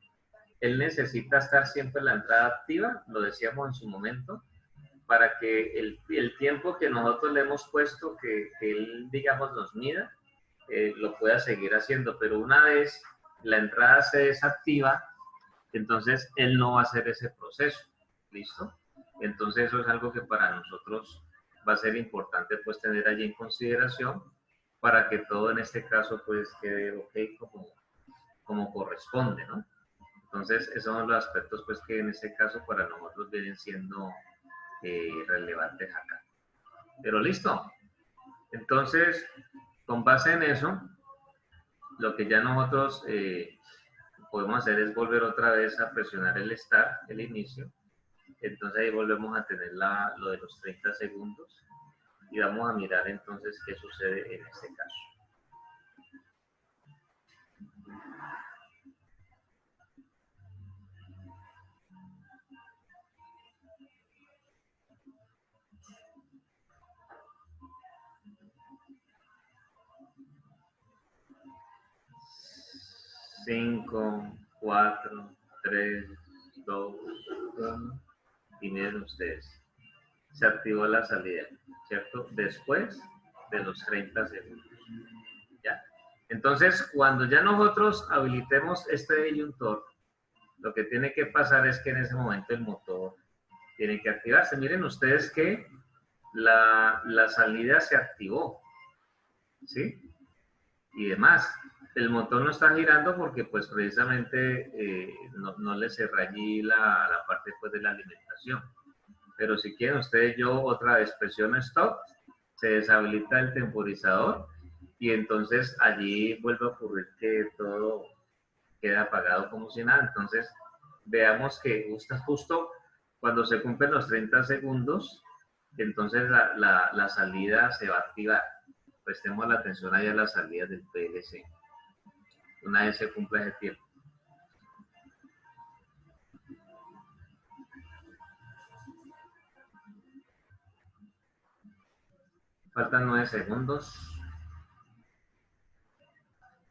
él necesita estar siempre la entrada activa, lo decíamos en su momento, para que el tiempo que nosotros le hemos puesto, que él, digamos, nos mida, lo pueda seguir haciendo. Pero una vez la entrada se desactiva, entonces él no va a hacer ese proceso. ¿Listo? Entonces eso es algo que para nosotros va a ser importante pues tener allí en consideración para que todo en este caso pues quede ok como corresponde, ¿no? Entonces esos son los aspectos pues que en este caso para nosotros vienen siendo relevantes acá. Pero listo. Entonces, con base en eso, lo que ya nosotros podemos hacer es volver otra vez a presionar el start, el inicio. Entonces ahí volvemos a tener lo de los 30 segundos y vamos a mirar entonces qué sucede en este caso. 5, 4, 3, 2, 1. Y miren ustedes, se activó la salida, ¿cierto? Después de los 30 segundos. ¿Ya? Entonces, cuando ya nosotros habilitemos este disyuntor, lo que tiene que pasar es que en ese momento el motor tiene que activarse. Miren ustedes que la salida se activó, ¿sí? Y demás. El motor no está girando porque pues precisamente no le cerré allí la parte pues de la alimentación. Pero si quieren ustedes, yo otra vez presiono stop, se deshabilita el temporizador y entonces allí vuelve a ocurrir que todo queda apagado como si nada. Entonces veamos que justo cuando se cumplen los 30 segundos, entonces la salida se va a activar. Prestemos la atención ahí a las salidas del PLC. Una vez se cumple ese tiempo. Faltan 9 segundos.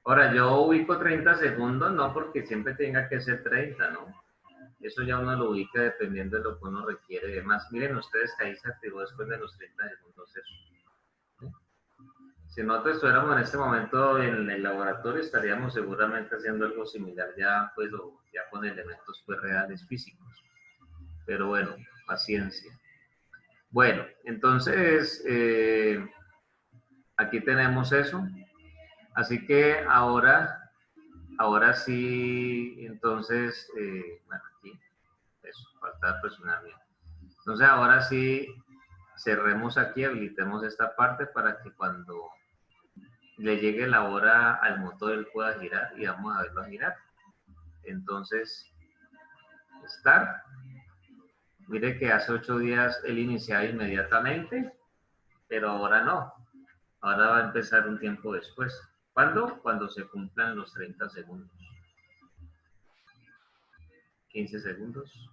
Ahora, yo ubico 30 segundos, no porque siempre tenga que ser 30, ¿no? Eso ya uno lo ubica dependiendo de lo que uno requiere y demás. Miren ustedes que ahí se activó después de los 30 segundos eso. ¿Sí? Si nosotros estuviéramos en este momento en el laboratorio, estaríamos seguramente haciendo algo similar ya, pues, ya con elementos pues, reales físicos. Pero bueno, paciencia. Bueno, entonces, aquí tenemos eso. Así que ahora sí, entonces, bueno, aquí, eso, falta presionar bien. Entonces ahora sí, cerremos aquí, habilitemos esta parte para que cuando le llegue la hora al motor él pueda girar y vamos a verlo a girar. Entonces, start. Mire que hace 8 días él iniciaba inmediatamente, pero ahora no. Ahora va a empezar un tiempo después. ¿Cuándo? Cuando se cumplan los 30 segundos. 15 segundos.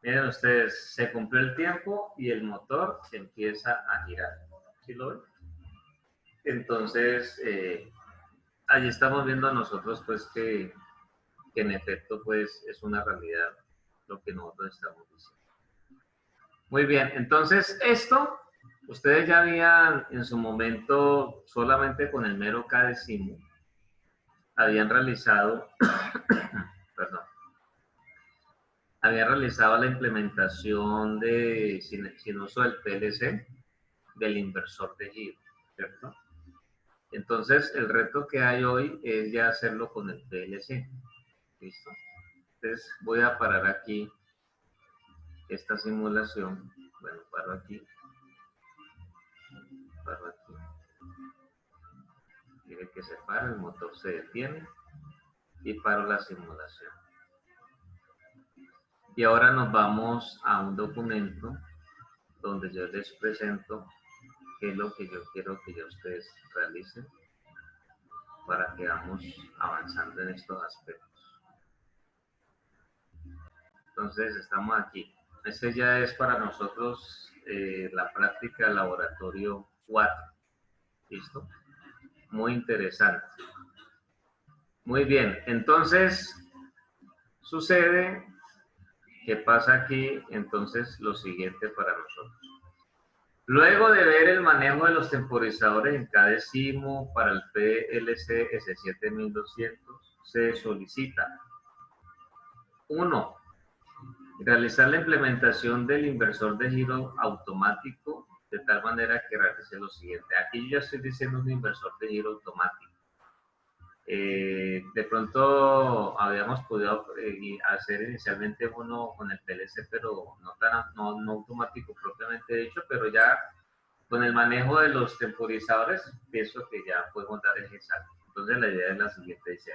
Miren ustedes, se cumplió el tiempo y el motor se empieza a girar. ¿Sí lo ven? Entonces, allí estamos viendo nosotros pues que en efecto pues es una realidad lo que nosotros estamos diciendo. Muy bien, entonces esto ustedes ya habían en su momento solamente con el mero K-decimo habían realizado, perdón, habían realizado la implementación de, sin uso del PLC, del inversor de giro, ¿cierto? Entonces, el reto que hay hoy es ya hacerlo con el PLC. ¿Listo? Entonces, voy a parar aquí esta simulación. Bueno, paro aquí. Paro aquí. Quiere que se pare, el motor se detiene y paro la simulación. Y ahora nos vamos a un documento donde yo les presento qué es lo que yo quiero que ya ustedes realicen para que vamos avanzando en estos aspectos. Entonces, estamos aquí. Este ya es para nosotros la práctica laboratorio 4. ¿Listo? Muy interesante. Muy bien. Entonces, sucede que pasa aquí, entonces, lo siguiente para nosotros. Luego de ver el manejo de los temporizadores en K-decimo para el PLC S7200, se solicita 1. Realizar la implementación del inversor de giro automático de tal manera que realice lo siguiente. Aquí yo ya estoy diciendo un inversor de giro automático. De pronto habíamos podido hacer inicialmente uno con el PLC, pero no automático propiamente dicho, pero ya con el manejo de los temporizadores, pienso que ya podemos dar ese salto. Entonces la idea es la siguiente, dice,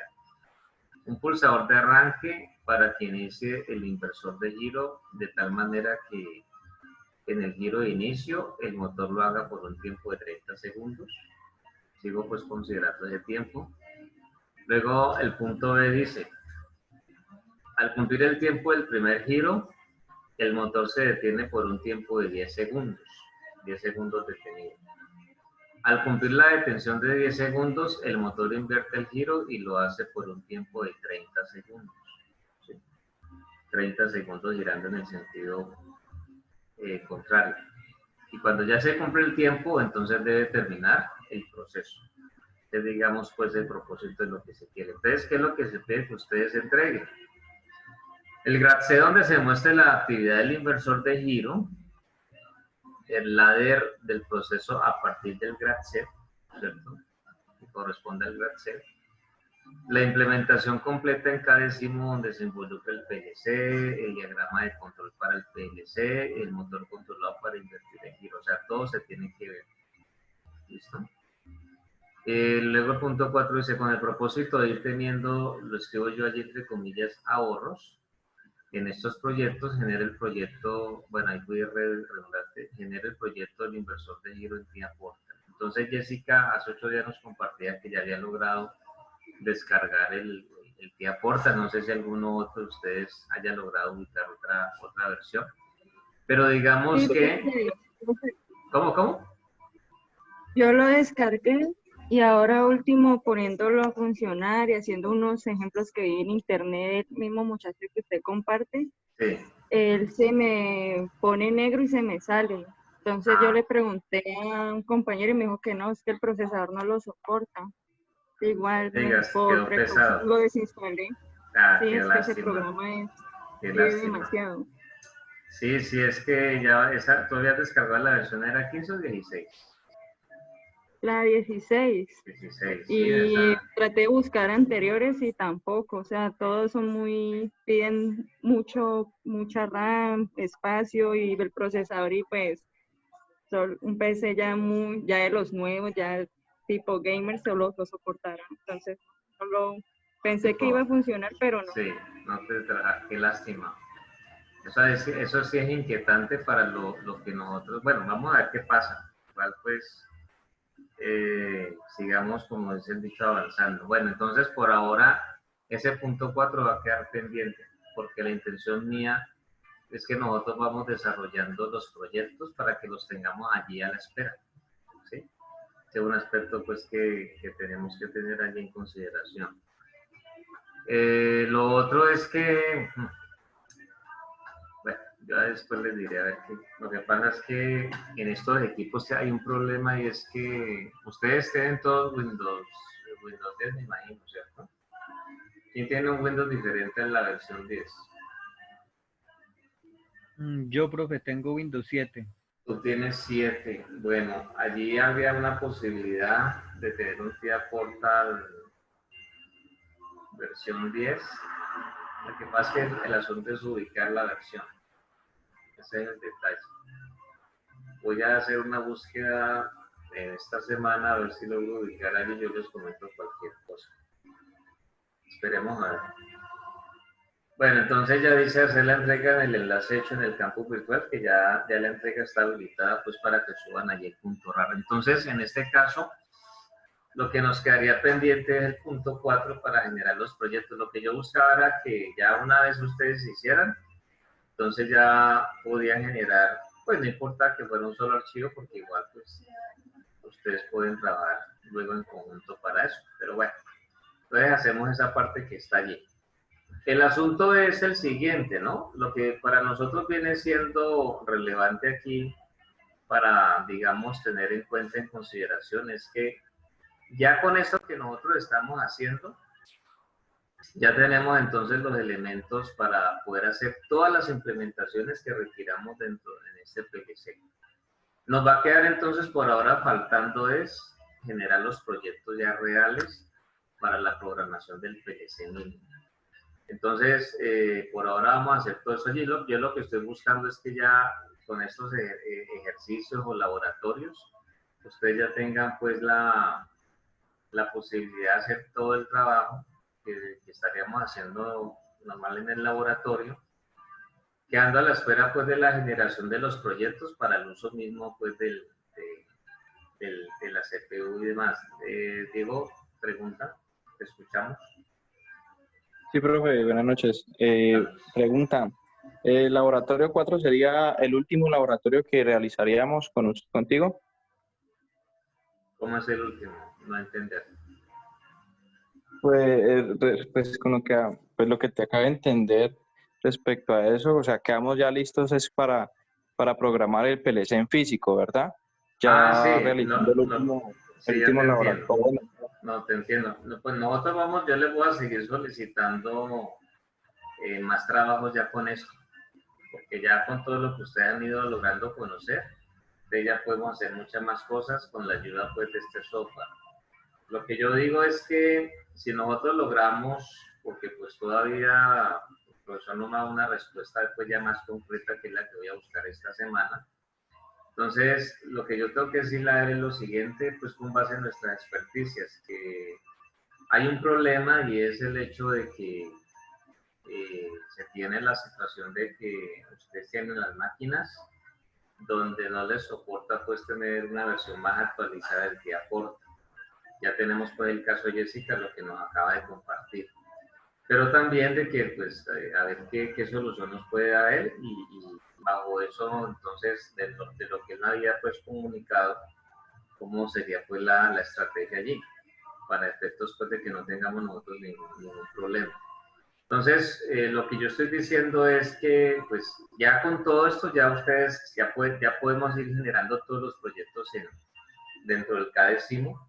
un pulsador de arranque para que inicie el inversor de giro de tal manera que en el giro de inicio el motor lo haga por un tiempo de 30 segundos. Sigo pues considerando ese tiempo. Luego el punto B dice, al cumplir el tiempo del primer giro, el motor se detiene por un tiempo de 10 segundos. 10 segundos detenido. Al cumplir la detención de 10 segundos, el motor invierte el giro y lo hace por un tiempo de 30 segundos. ¿Sí? 30 segundos girando en el sentido contrario. Y cuando ya se cumple el tiempo, entonces debe terminar el proceso. Es, digamos, pues el propósito de lo que se quiere. Entonces, ¿qué es lo que se pide que ustedes entreguen? El GRAD-C donde se muestre la actividad del inversor de giro, el ladder del proceso a partir del GRAD-C, ¿cierto? Que corresponde al GRAD-C. La implementación completa en K-decimo donde se involucra el PLC, el diagrama de control para el PLC, el motor controlado para invertir el giro. O sea, todo se tiene que ver. ¿Listo? Luego el punto 4 dice, con el propósito de ir teniendo, lo escribo yo allí entre comillas, ahorros, en estos proyectos genera el proyecto, bueno, ahí fui redundante, genera el proyecto del inversor de giro en TIA Portal. Entonces Jessica hace 8 días nos compartía que ya había logrado descargar el TIA Portal. No sé si alguno otro de ustedes haya logrado ubicar otra versión. Pero digamos Sí, que... ¿Cómo? yo lo descargué y ahora último poniéndolo a funcionar y haciendo unos ejemplos que vi en internet, el mismo muchacho que usted comparte, Sí. él se me pone negro y se me sale. Entonces yo le pregunté a un compañero y me dijo que no, es que el procesador no lo soporta. Igual Quedó pesado. lo desinstalé. Sí, es que ese programa es demasiado. Sí, es que ya ¿tú habías descargado la versión, era 15 o 16? La 16. 16, y sí, traté de buscar anteriores y tampoco, o sea, todos son piden mucha RAM, espacio y el procesador y pues un PC ya de los nuevos, ya tipo gamer solo lo soportarán. Entonces, pensé que iba a funcionar, pero no. Sí, qué lástima. Eso sí es inquietante para lo que nosotros, bueno, vamos a ver qué pasa. Igual pues sigamos, como dice el dicho, avanzando. Bueno, entonces por ahora ese punto 4 va a quedar pendiente, porque la intención mía es que nosotros vamos desarrollando los proyectos para que los tengamos allí a la espera, ¿sí? Es un aspecto pues que tenemos que tener allí en consideración. Lo otro es que, bueno, ya después les diré a ver qué. Lo que pasa es que en estos equipos hay un problema y es que ustedes tienen todos Windows 10, me imagino, ¿cierto? ¿Quién tiene un Windows diferente en la versión 10? Yo, profe, tengo Windows 7. Tú tienes 7. Bueno, allí había una posibilidad de tener un TIA Portal versión 10. Lo que pasa es que el asunto es ubicar la versión. Ese es el detalle. Voy a hacer una búsqueda en esta semana a ver si logro ubicar allí y yo les comento cualquier cosa. Esperemos a ver. Bueno, entonces ya dice hacer la entrega del enlace hecho en el campus virtual, que ya la entrega está habilitada pues para que suban allí el punto raro. Entonces, en este caso, lo que nos quedaría pendiente es el punto 4 para generar los proyectos. Lo que yo buscaba era que ya una vez ustedes hicieran, entonces ya podían generar, pues no importa que fuera un solo archivo, porque igual pues ustedes pueden trabajar luego en conjunto para eso. Pero bueno, entonces hacemos esa parte que está allí. El asunto es el siguiente, ¿no? Lo que para nosotros viene siendo relevante aquí para, digamos, tener en cuenta en consideración es que ya con esto que nosotros estamos haciendo, ya tenemos entonces los elementos para poder hacer todas las implementaciones que requiramos dentro de este PLC. Nos va a quedar entonces por ahora faltando es generar los proyectos ya reales para la programación del PLC mismo. Entonces, por ahora vamos a hacer todo eso. Yo lo que estoy buscando es que ya con estos ejercicios o laboratorios, ustedes ya tengan pues la posibilidad de hacer todo el trabajo que estaríamos haciendo normal en el laboratorio, quedando a la espera pues de la generación de los proyectos para el uso mismo pues de la CPU y demás. Diego, pregunta, te escuchamos. Sí, profe, buenas noches. Pregunta, ¿el laboratorio 4 sería el último laboratorio que realizaríamos contigo? ¿Cómo es el último? No entender. Pues con lo que te acabo de entender respecto a eso, o sea, quedamos ya listos es para programar el PLC en físico, ¿verdad? Ya sí, realizando el último laboratorio. No, te entiendo. No, pues nosotros vamos, yo les voy a seguir solicitando más trabajos ya con esto, porque ya con todo lo que ustedes han ido logrando conocer, ya podemos hacer muchas más cosas con la ayuda pues de este software. Lo que yo digo es que si nosotros logramos, porque pues todavía el profesor no me da una respuesta después ya más concreta que es la que voy a buscar esta semana. Entonces, lo que yo tengo que decirle a él es lo siguiente, pues con base en nuestras experticias, que hay un problema y es el hecho de que se tiene la situación de que ustedes tienen las máquinas donde no les soporta pues tener una versión más actualizada del que aporta. Ya tenemos pues el caso de Jessica, lo que nos acaba de compartir. Pero también de que pues a ver qué solución nos puede dar él y bajo eso entonces de lo que él había pues comunicado, cómo sería pues la estrategia allí para efectos pues de que no tengamos nosotros ningún problema. Entonces, lo que yo estoy diciendo es que, pues, ya con todo esto, ya ustedes, ya podemos ir generando todos los proyectos dentro del CADESIMO.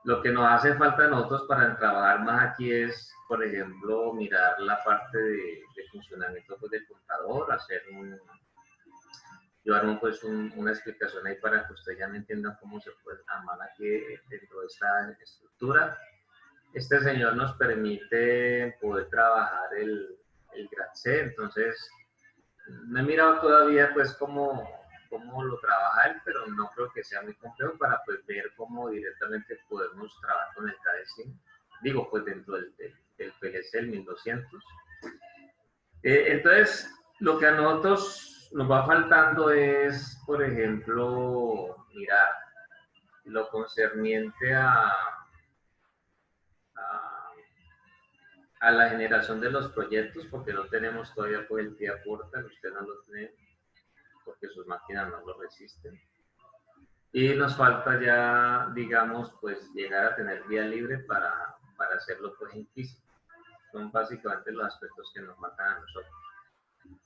Lo que nos hace falta a nosotros para trabajar más aquí es, por ejemplo, mirar la parte de funcionamiento pues, del contador, yo armo pues una explicación ahí para que ustedes ya me entiendan cómo se puede armar aquí dentro de esta estructura. Este señor nos permite poder trabajar el GRAD-C, entonces no he mirado todavía pues cómo lo trabaja él, pero no creo que sea muy complejo para pues ver cómo directamente podemos trabajar con el KD5, digo pues dentro del PLC, el 1200. Entonces, lo que a nosotros nos va faltando es, por ejemplo, mirar lo concerniente a a la generación de los proyectos, porque no tenemos todavía pues el vía portal, usted no lo tiene porque sus máquinas no lo resisten. Y nos falta ya, digamos, pues llegar a tener vía libre para hacerlo pues en físico. Son básicamente los aspectos que nos faltan a nosotros.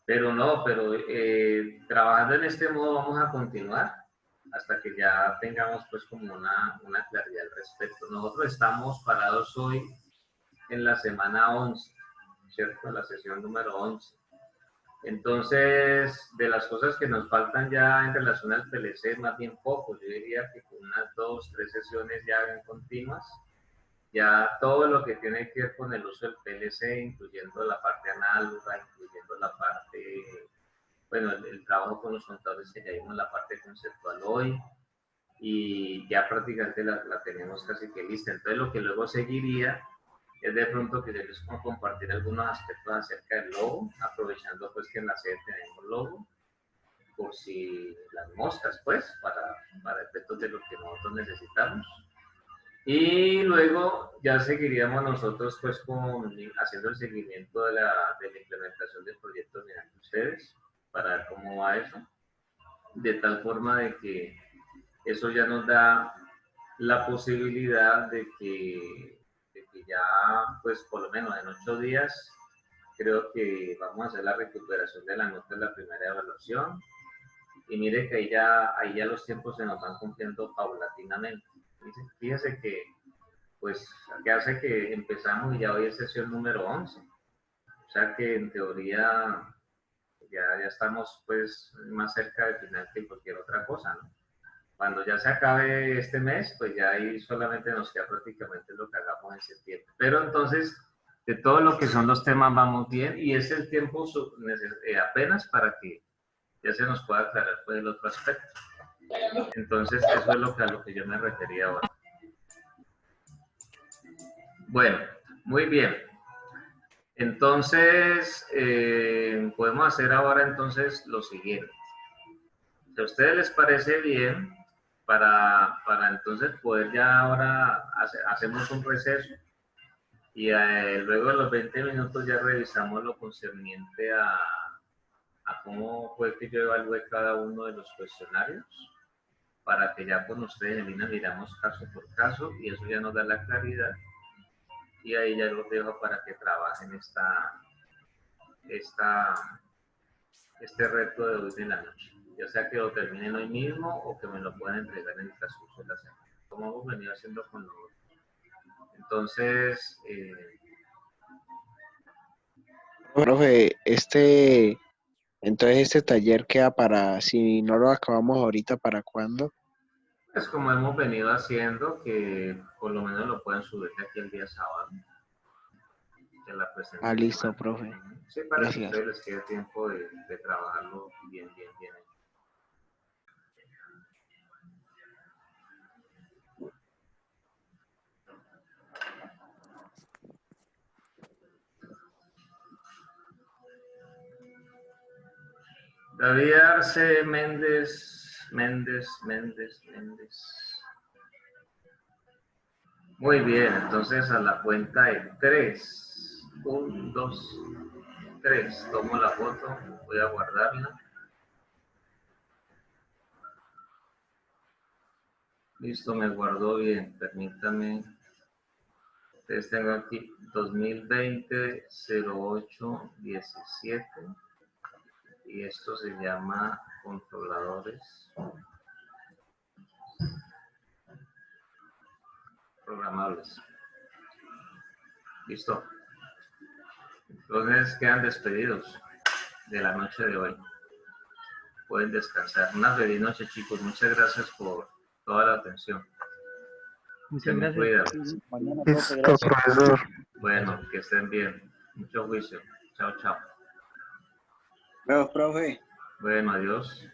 Pero no, trabajando en este modo vamos a continuar hasta que ya tengamos pues como una claridad al respecto. Nosotros estamos parados hoy en la semana 11, ¿cierto? La sesión número 11. Entonces, de las cosas que nos faltan ya en relación al PLC, más bien poco, yo diría que con unas 2, 3 sesiones ya en continuas, ya todo lo que tiene que ver con el uso del PLC, incluyendo la parte análoga, incluyendo la parte, bueno, el trabajo con los contadores que ya vimos, la parte conceptual hoy, y ya prácticamente la tenemos casi que lista. Entonces, lo que luego seguiría es de pronto que les puedo compartir algunos aspectos acerca del logo, aprovechando pues que en la sede tenemos logo, por si las moscas pues, para efectos de lo que nosotros necesitamos. Y luego ya seguiríamos nosotros pues haciendo el seguimiento de la implementación del proyecto mediante ustedes, para ver cómo va eso, de tal forma de que eso ya nos da la posibilidad de que ya, pues por lo menos en 8 días, creo que vamos a hacer la recuperación de la nota de la primera evaluación. Y mire que ahí ya los tiempos se nos van cumpliendo paulatinamente. Fíjese que, pues, que hace que empezamos y ya hoy es sesión número 11. O sea que en teoría ya estamos, pues, más cerca del final que cualquier otra cosa, ¿no? Cuando ya se acabe este mes, pues ya ahí solamente nos queda prácticamente lo que hagamos en septiembre. Pero entonces, de todo lo que son los temas vamos bien y es el tiempo apenas para que ya se nos pueda aclarar pues el otro aspecto. Entonces, eso es a lo que yo me refería ahora. Bueno, muy bien. Entonces, podemos hacer ahora entonces lo siguiente. Si a ustedes les parece bien, para entonces poder ya ahora hacemos un receso y luego de los 20 minutos ya revisamos lo concerniente a cómo fue que yo evalué cada uno de los cuestionarios, para que ya con ustedes en línea miramos caso por caso y eso ya nos da la claridad y ahí ya los dejo para que trabajen este reto de hoy de la noche, ya sea que lo terminen hoy mismo o que me lo puedan entregar en el transcurso de la semana, como hemos venido haciendo con los otros. Entonces, Profe, entonces este taller queda para, si no lo acabamos ahorita, ¿para cuándo? pues como hemos venido haciendo, que por lo menos lo pueden subir de aquí el día sábado. Ah, listo, profe. Sí, para Gracias. que ustedes les quede tiempo de trabajarlo bien. David Arce Méndez. Muy bien, entonces a la cuenta de 3. 1, 2, 3. Tomo la foto, voy a guardarla. Listo, me guardó bien, permítame. Entonces tengo aquí 2020-08-17 y esto se llama controladores programables. Listo. Entonces quedan despedidos de la noche de hoy. Pueden descansar. Una feliz noche, chicos. Muchas gracias por toda la atención. Muchas gracias. Cuidan. Mañana, profe, gracias. Profesor. Bueno, que estén bien. Mucho juicio. Chao. Bueno, profe. Bueno, adiós.